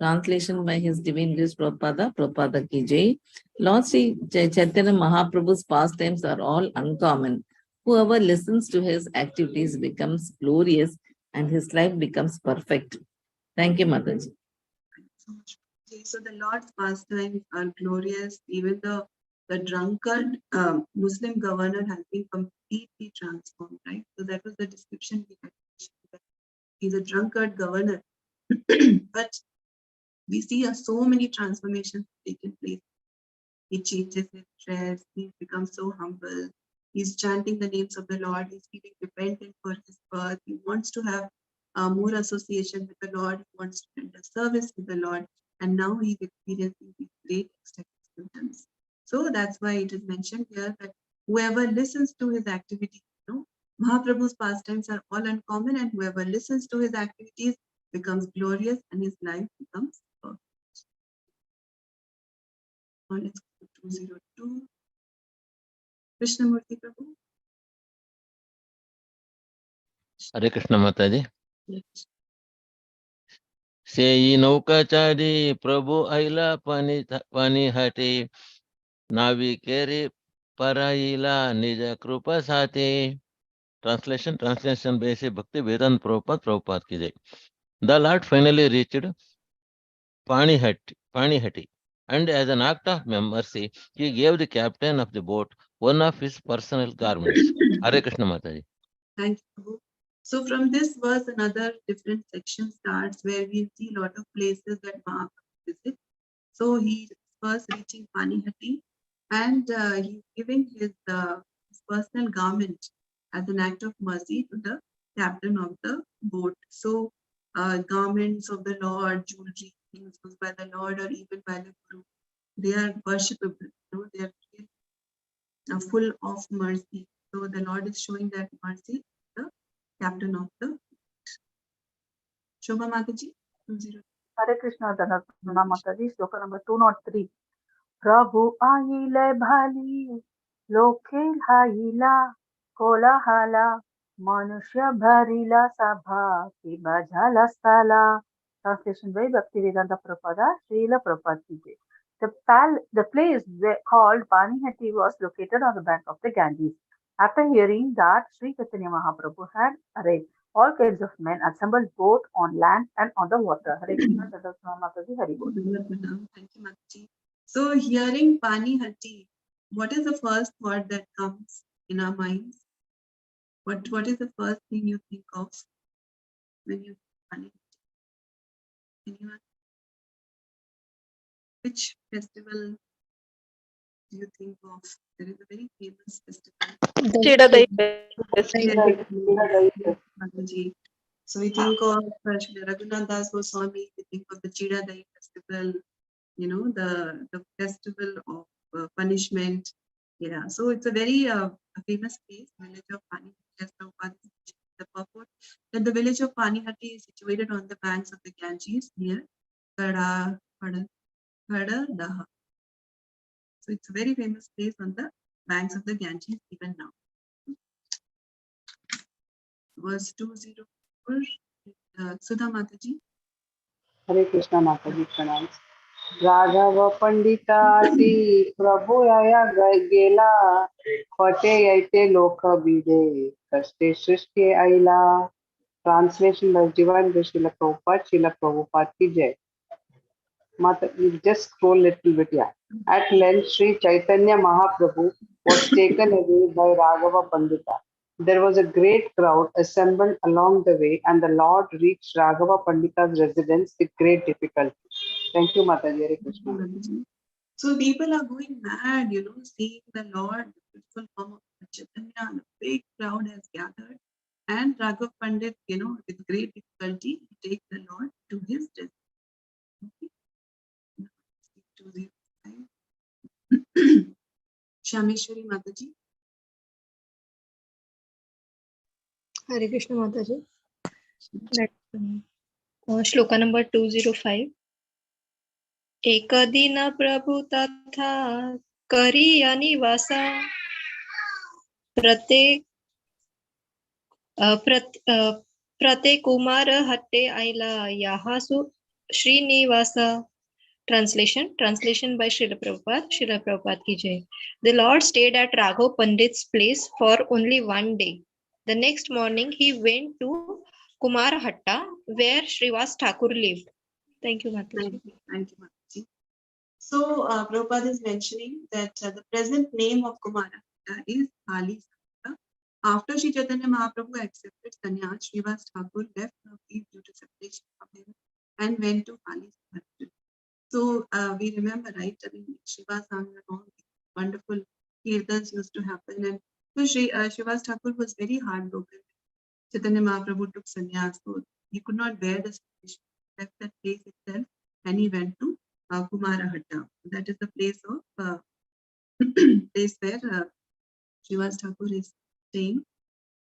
Translation by His Divine Grace Prabhupada ki jai. Lord Sri Chaitanya Mahaprabhu's pastimes are all uncommon. Whoever listens to his activities becomes glorious and his life becomes perfect. Thank you, Mataji. So the Lord's pastimes are glorious. Even the drunkard Muslim governor has been completely transformed, right? So that was the description we had. He's a drunkard governor. But we see so many transformations taking place. He changes his dress, he becomes so humble, he's chanting the names of the Lord, he's feeling repentant for his birth, he wants to have more association with the Lord, he wants to render service to the Lord, and now he's experiencing these great ecstatic symptoms. So that's why it is mentioned here that whoever listens to his activities, Mahaprabhu's pastimes are all uncommon, and whoever listens to his activities becomes glorious and his life becomes perfect. Now let's go to 202. Krishnamurti Prabhu. Hare Krishna Mataji. Seyi Naukachari Prabhu Aila Pani Hati Navi Keri Paraila Nija Krupa Sati. Translation by Sri Bhakti Vedanta Prabhupada ki jai. The Lord finally reached Panihati, and as an act of mercy, he gave the captain of the boat one of his personal garments. Hare Krishna Mataji. Thank you, Prabhu. So from this verse, another different section starts where we see a lot of places that Mahaprabhu visits. So he is first reaching Panihati, and he's giving his personal garment as an act of mercy to the captain of the boat. So garments of the Lord, jewelry, things used by the Lord or even by the Guru, they are worshipable. They are full of mercy. So the Lord is showing that mercy, the captain of the boat. Shobha Mataji, 20. Hare Krishna Dhanarpana Mataji, Shloka number 203. Prabhu aile bhali, loke haila, kola hala, manushya bharila sabha, ki bajala stala. Translation by Bhaktivedanta Prabhupada, Srila Prabhupada ki jai. The place called Panihati was located on the bank of the Ganges. After hearing that Sri Chaitanya Mahaprabhu had arrived, all kinds of men assembled both on land and on the water. Hare Krishna, Mataji, Hari Bol. Thank you, Mataji. So hearing Panihati, what is the first thought that comes in our minds? What is the first thing you think of when you think Panihati? Anyone? Which festival do you think of? There is a very famous festival. Mataji. So we think of Shri Raghunath Das Goswami, we think of the Chida Dahi festival, the festival of punishment. Yeah, so it's a very famous place, village of Panihati. As Prabhupada mentioned in the purport, that the village of Panihati is situated on the banks of the Ganges near Kadadaha. So it's a very famous place on the banks of the Ganges even now. Verse 204, Sudha Mataji. Hare Krishna Mataji pronounce. Raghava Panditasi Prabhu Yaya Gela Kote Yaite Loka Bide Kaste Srishti Aila. Translation by Divine Srila Prabhupada, Srila Prabhupada ki Jai. Mata, you just scroll little bit, yeah. At length, Sri Chaitanya Mahaprabhu was taken away by Raghava Pandita. There was a great crowd assembled along the way, and the Lord reached Raghava Pandita's residence with great difficulty. Thank you, Mataji. Hare Krishna. So people are going mad, seeing the Lord, the beautiful form of Chaitanya. A big crowd has gathered, and Raghav Pandit, with great difficulty, he takes the Lord to his residence. Okay. 205. Shameshwari Mataji. Hare Krishna Mataji. Shloka number 205. एकदिन प्रभु तथा करिया निवासा प्रत्येक कुमार हट्टे आइला याहासु Srinivasa. Translation by Srila Prabhupada ki Jai. The Lord stayed at Raghav Pandit's place for only one day. The next morning he went to Kumarhatta where Srivas Thakur lived. Thank you, Mataji. Thank you, Mataji. So Prabhupada is mentioning that the present name of Kumarhatta is Hali Santa. After Sri Chaitanya Mahaprabhu accepted sannyas, Srivas Thakur left Navdeep due to separation from him and went to Hali Santa. So we remember, right? I mean, Shiva Sangha and all these wonderful kirtans used to happen. And so Srivas Thakur was very heartbroken. Chaitanya Mahaprabhu took sannyas, so he could not bear the situation. He left that place itself and he went to Kumarahatta. That is the place of place where Srivas Thakur is staying.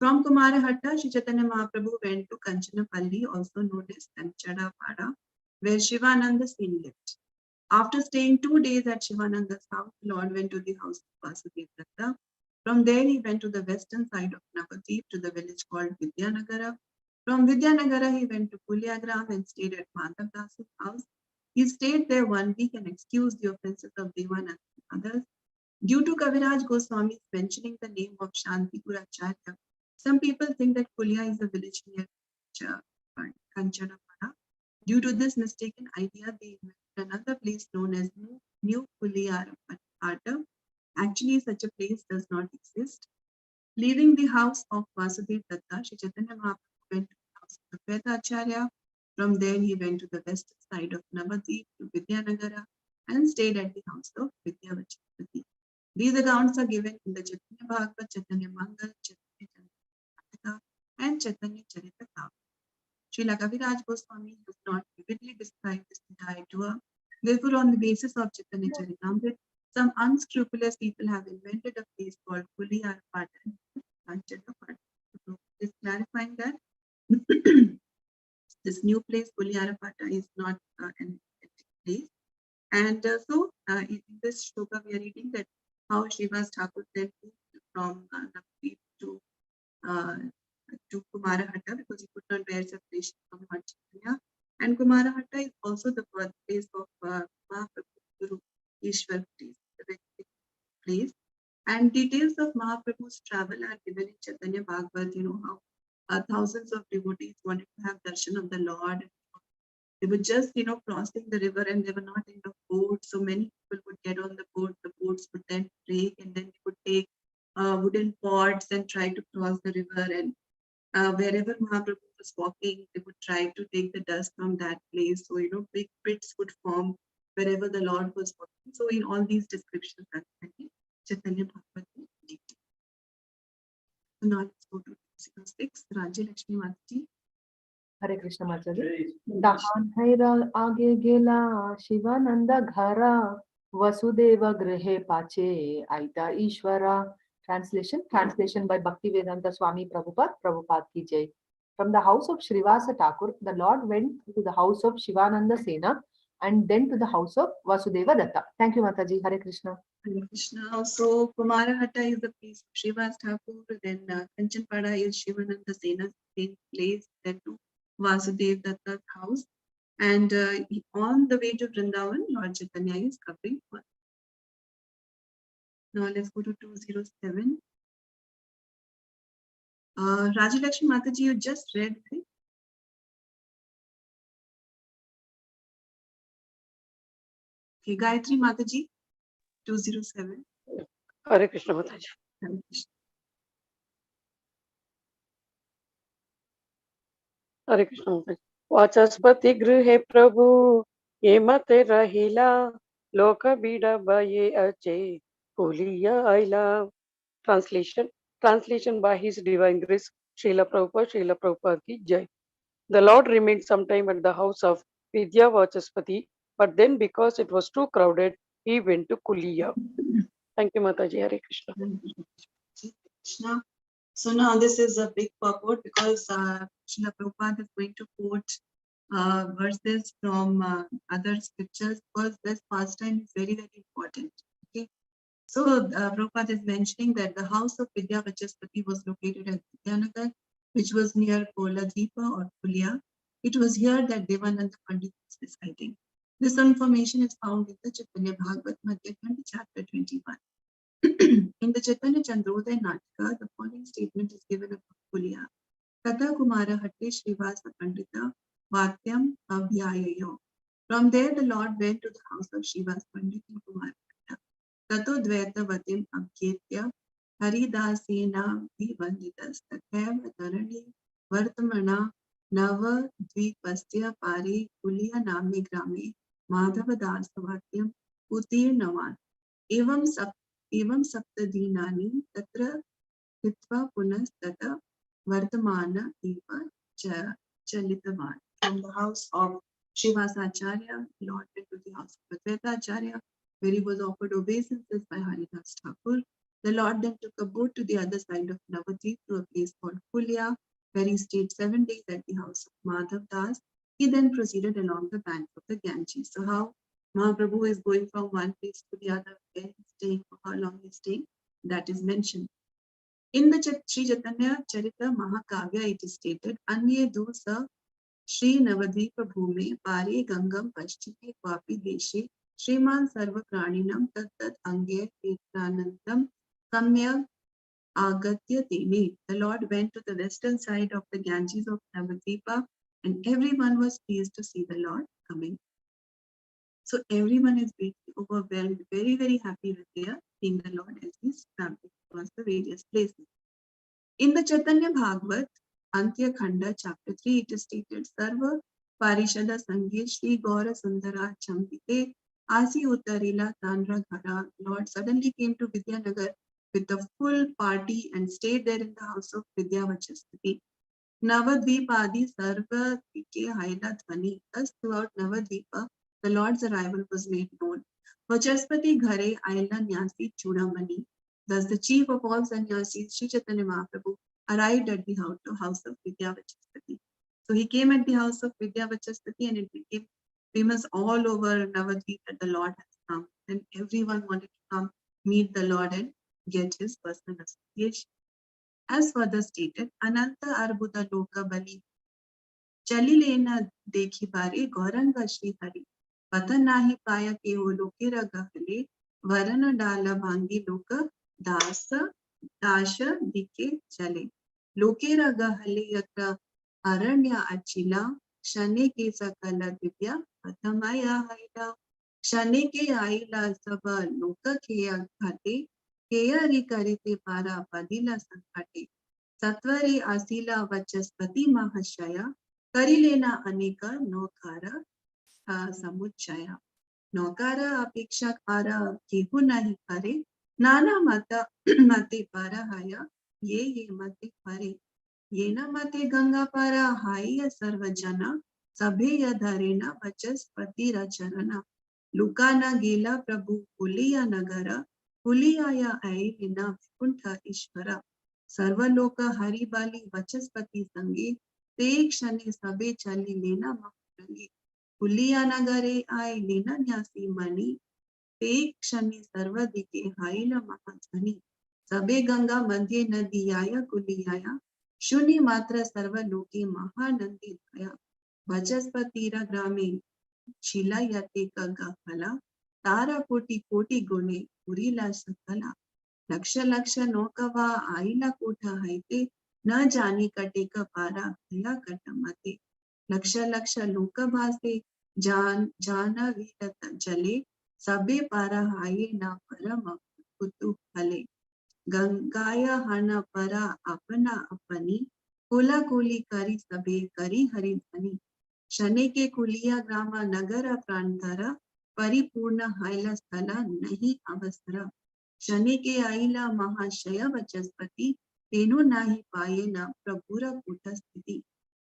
From Kumarahatta, Sri Chaitanya Mahaprabhu went to Kanchanapalli, also known as Kanchadapada, where Shivananda Singh lived. After staying 2 days at Shivananda's house, the Lord went to the house of Vasudeva Datta. From there, he went to the western side of Navadvip to the village called Vidyanagara. From Vidyanagara, he went to Kulyagram and stayed at Madhav Dasa's house. He stayed there 1 week and excused the offenses of Devananda and others. Due to Kaviraj Goswami's mentioning the name of Shantipura Acharya, some people think that Kulya is a village near Kanchanapara. Due to this mistaken idea, they invented another place known as New Kuliyarapata. Actually, such a place does not exist. Leaving the house of Vasudeva Datta, Sri Chaitanya Mahaprabhu went to the house of Advaita Acharya. From there, he went to the western side of Navadvip to Vidyanagara and stayed at the house of Vidyavachipati. These accounts are given in the Chaitanya Bhagavad, Chaitanya Mangal, Chaitanya Chaitanya and Chaitanya Charitaka. Srila Kaviraj Goswami does not vividly describe this entire tour. Therefore, on the basis of Chaitanya Charitamrita, some unscrupulous people have invented a place called Kuliyarapata and Kanchanapata. So, just clarifying that this new place, Kuliyarapata, is not an place. And so, in this shloka, we are reading that how Srivas Thakur then moved from Navadvip to Kumarahatta because he could not bear separation from Lord Chaitanya. And Kumarahatta is also the birthplace of Mahaprabhu Guru Ishwar, the very place. And details of Mahaprabhu's travel are given in Chaitanya Bhagavad. How thousands of devotees wanted to have darshan of the Lord. They were just, crossing the river and they were not in the boat. So many people would get on the boat. The boats would then break and then they would take wooden pots and try to cross the river. And wherever Mahaprabhu was walking, they would try to take the dust from that place. So, big pits would form wherever the Lord was walking. So, in all these descriptions, that's Chaitanya Bhagavad. So now let's go to 606. Rajya Lakshmi Mataji. हरे कृष्ण माताजी. दहान हैरा आगे गेला शिवानंद घरा वसुदेव गृहे पाचे आयता ईश्वरा. Translation by Bhaktivedanta Swami Prabhupada ki Jai. From the house of Srivasa Thakur, the Lord went to the house of Shivananda Sena and then to the house of Vasudeva Datta. Thank you, Mataji. Hare Krishna. Hare Krishna. So Kumarahata is the place of Srivas Thakur, then Kanchanpada is Shivananda Sena's place, then to Vasudev Datta's house. And on the way to Vrindavan, Lord Chaitanya is covering one. Now let's go to 207. Rajalakshmi Mataji, you just read, right? Okay, Gayatri Mataji, 207. Hare Krishna Mataji. Hare Krishna. हरे कृष्ण वाचस्पति गृहे प्रभु ये मत रहिला लोक बिडबये अचे पुलिया आइला. Translation by His Divine Grace Srila Prabhupada ki Jai. The Lord remained sometime at the house of Vidya Vachaspati, but then because it was too crowded, he went to Kuliya. Thank you, Mataji. Hare Krishna. Krishna. So now this is a big purport because Srila Prabhupada is going to quote verses from other scriptures because this pastime is very, very important. Okay. So Prabhupada is mentioning that the house of Vidya Vachaspati was located at Vidyanagar, which was near Koladvipa or Pulia. It was here that Devananda Pandit was residing. This information is found in the Chaitanya Bhagavat Madhyalila, chapter 21. In the Chaitanya Chandrodaya Natika, the following statement is given about Pulia. Tata Kumara Hatte Srivasa Pandita Vatyam Abhyayayo. From there, the Lord went to the house of Srivasa Pandit in Kumara. Tato Dvaita Vatim Abhyetya Haridasena Vivanditas Tatheva Dharani Vartamana Nava Dvipastya Pari Pulia Name Grame Madhava Das Vatyam Utir Navan. एवं सप्तदीनानि तत्र स्थित्वा पुनस्ततः वर्तमान एव चलितवान्. From the house of Srivasacharya, Lord went to the house of Advaitacharya, where he was offered obeisances by Haridas Thakur. The Lord then took a boat to the other side of Navadvip to a place called Kulya, where he stayed 7 days at the house of Madhav Das. He then proceeded along the bank of the Ganges. So how Mahaprabhu is going from one place to the other, where he's staying, for how long he's staying, that is mentioned. In the Sri Chaitanya Charita Mahakavya, it is stated, Anye dosa Shri Navadvipa Bhume Pare Gangam Paschite Kwapi Deshe Shriman Sarva Praninam Tat Angya Kirtanantam Samyak Agatya Tene. The Lord went to the western side of the Ganges of Navadvipa, and everyone was pleased to see the Lord coming. So everyone is overwhelmed, very, very happy with their seeing the Lord as he's traveling across the various places. In the Chaitanya Bhagavat, Antya Khanda, chapter 3, it is stated, Sarva Parishada Sangye Shri Gaura Sundara Champite Asi Uttarila Tanra Ghara. Lord suddenly came to Vidyanagar with a full party and stayed there in the house of Vidya Vachaspati. Navadvipadi Sarva Dike Haila Dhvani. Thus throughout Navadvipa, the Lord's arrival was made known. Vachaspati Ghare Aila Nyasi Chudamani. Thus the chief of all sannyasis, Sri Chaitanya Mahaprabhu, arrived at the house of Vidya Vachaspati. So he came at the house of Vidya Vachaspati and it became famous all over Navadvip that the Lord has come. And everyone wanted to come meet the Lord and get his personal association. As further stated, Ananta Arbuda Loka Bali Chali Lena Dekhi Bare Gauranga Shri Hari Patanahi Paya Keho Lokira Gahale Varana Dala Bhangi Loka Dasa Dasha Dike Chale Lokira Gahale Yatra Aranya Achila Shane Ke Sakala Divya Patamaya Haila Shane Ke Aila Saba Loka Keya Khate Keya Rikarite Para Padila Sankate Satvare Asila Vachaspati Mahashaya Karilena Anika Nokara Samuchaya Nokara Apikshakara Kihu Nahi Kare Nana Mata Mate Para Haya Ye Mate Pare Yena Mate Ganga Para Haya Sarvajana Sabheya Dharena Vachaspati Racharana Lukana Gila Prabhu Kuliya Nagara Kuliyaya Ailina Vikuntha Ishvara Sarvaloka Haribali Vachaspati Sangi Te Kshane Sabe Chali Lena Maharangi. कुलिया नगरे आय लीना न्यासी मणि ते क्षणी सर्व दिके हाइल महाध्वनि सबे गंगा मध्य नदियाय कुलियाया शून्य मात्र सर्व लोके महानंदी भया भजस्पतिरा ग्रामे शिलायते कगा फला तारा कोटि कोटि गुणे पुरीला सकला लक्ष लक्ष नौकवा आईला कोठा हायते न जानी कटेक पारा भया कटमते लक्ष लक्ष लोक भासे जानवी जले सबे पारा हाये ना परम कुतूहले गंगाया हन परा अपना अपनी कोला कोली करी सबे करी हरि धनी शने के कुलिया ग्रामा नगर प्रांतरा परिपूर्ण हायला स्थला नहीं अवसरा शने के आईला महाशय वचस्पति तेनो नाही पाये न प्रभुर कूट स्थिति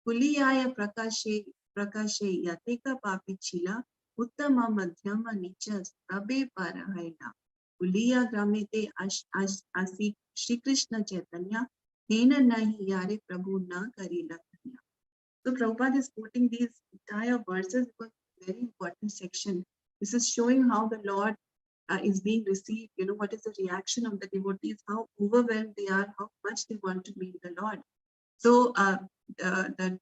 कुलियाय प्रकाशे प्रकाशे यतेक पापी छिला उत्तम मध्यम नीच सबे पार हायला कुलिया ग्रामे ते आसी श्री कृष्ण चैतन्य हेन नहीं यारे प्रभु न करीला धन्य. So Prabhupada is quoting these entire verses because it's a very important section. This is showing how the Lord is being received, what is the reaction of the devotees, how overwhelmed they are, how much they want to meet the Lord. So the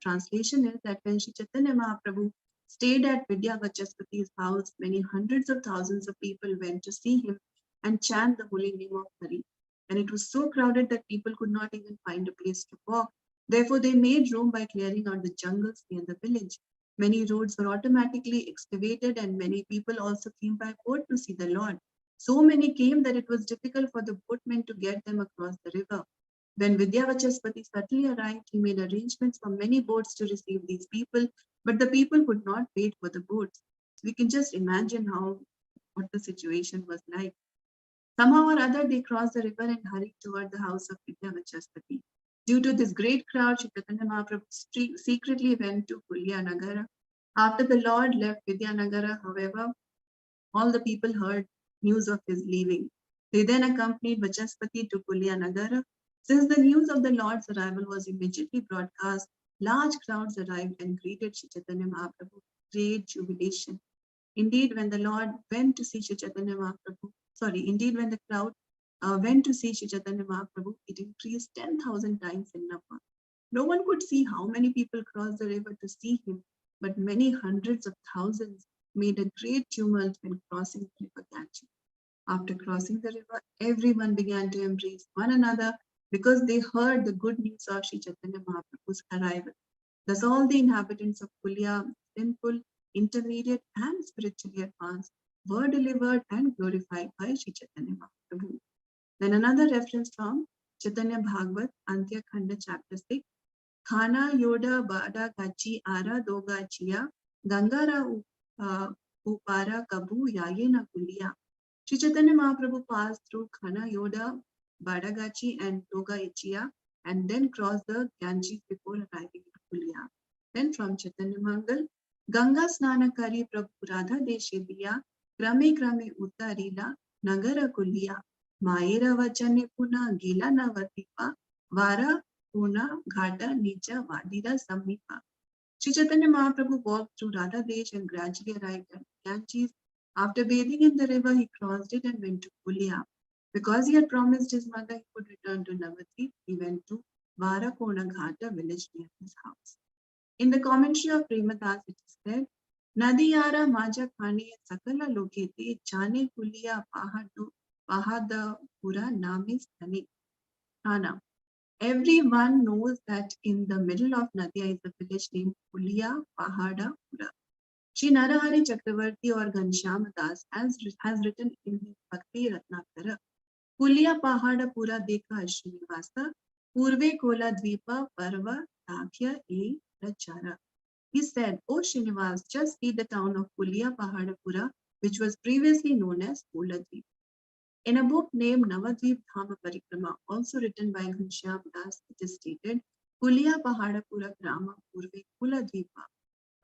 translation is that when Shri Chaitanya Mahaprabhu stayed at Vidya Vachaspati's house, many hundreds of thousands of people went to see him and chant the holy name of Hari. And it was so crowded that people could not even find a place to walk. Therefore, they made room by clearing out the jungles near the village. Many roads were automatically excavated and many people also came by boat to see the Lord. So many came that it was difficult for the boatmen to get them across the river. When Vidyavachaspati suddenly arrived, he made arrangements for many boats to receive these people, but the people could not wait for the boats. So we can just imagine what the situation was like. Somehow or other, they crossed the river and hurried toward the house of Vidyavachaspati. Due to this great crowd, Shri Chaitanya Mahaprabhu secretly went to Kulyanagara. After the Lord left Vidyanagara, however, all the people heard news of his leaving. They then accompanied Vachaspati to Kulyanagara. Since the news of the Lord's arrival was immediately broadcast, large crowds arrived and greeted Shri Chaitanya Mahaprabhu with great jubilation. Indeed, when the Lord went to see Shri Chaitanya Mahaprabhu, when the crowd went to see Shri Chaitanya Mahaprabhu, it increased 10,000 times in number. No one could see how many people crossed the river to see him, but many hundreds of thousands made a great tumult when crossing the river Ganges. After crossing the river, everyone began to embrace one another because they heard the good news of Shri Chaitanya Mahaprabhu's arrival. Thus, all the inhabitants of Kulya, simple, intermediate, and spiritually advanced, were delivered and glorified by Shri Chaitanya Mahaprabhu. Then another reference from Chaitanya Bhagavat, Antya Khanda, chapter 6. Khana Yoda Bada Gachi Ara Doga Chia Gangara Upara Kabu Yayena Kuliya. Shri Chaitanya Mahaprabhu passed through Khana Yoda, Badagachi, and Doga Ichia and then crossed the Ganges before arriving at Kuliya. Then from Chaitanya Mangal, Ganga Snanakari Prabhu Radha Deshe Diya Krame Krame Uttarila Nagara Kuliya Maera Vachane Puna Gila Navatipa Vara Puna Ghata Nicha Vadira Samipa. Shri Chaitanya Mahaprabhu walked through Radha Desh and gradually arrived at Ganges. After bathing in the river, he crossed it and went to Kuliya. Because he had promised his mother he would return to Navadvip, he went to Varakona Ghata village near his house. In the commentary of Premadas, it is said, Nadiyara Maja Khane Sakala Lokete Chane Kuliya Pahada Pura Namis Thana. Everyone knows that in the middle of Nadia is a village named Kuliya Pahada Pura. Shri Narahari Chakravarti or Ghanshyam Das has written in his Bhakti Ratnakara, Kuliya Pahada Pura Dekha Srinivasa, Purve Kola Dvipa Parva Takhya E Rachara. He said, O Srinivas, just see the town of Kuliya Pahada Pura, which was previously known as Koladvip. In a book named Navadvip Dhama Parikrama, also written by Ghanshyam Das, it is stated, Kuliya Pahada Pura Grama Purve Kuladvipa.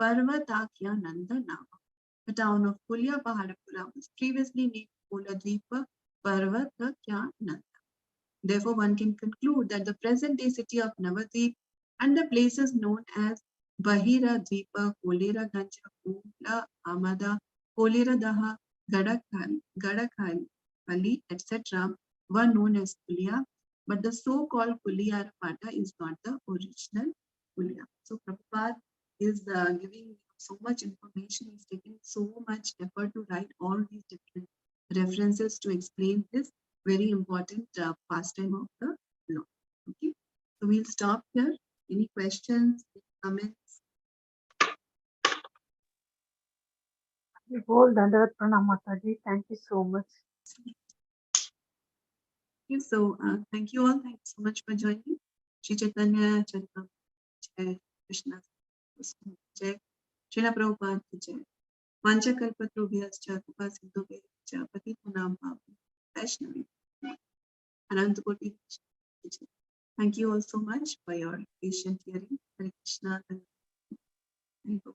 Parvatakya Nanda Nama. The town of Kulya Pahadapura was previously named Kuladvipa Parvatakya Nanda. Therefore, one can conclude that the present-day city of Navadvip and the places known as Bahira Deepa, Kolera Ganja, Kula Amada, Kolera Daha, Gadakali, etc. were known as Kulia, but the so-called Kuliyarapata is not the original Kulia. So Prabhupada is giving so much information, he's taking so much effort to write all these different references to explain this very important pastime of the Lord. Okay, so we'll stop here. Any questions, comments? Haribol, Dandavat Pranam Mataji. Thank you so much. So thank you all. Thank you so much for joining. Shri Chaitanya Charitam Jai Krishna Jai Srila Prabhupada Jai Vancha Kalpatrubhyascha Kripa Sindhubhyascha Patitanam Bhavi Vaishnavi Ananta Koti Jai. Thank you all so much for your patient hearing. Hare Krishna. Hare Krishna.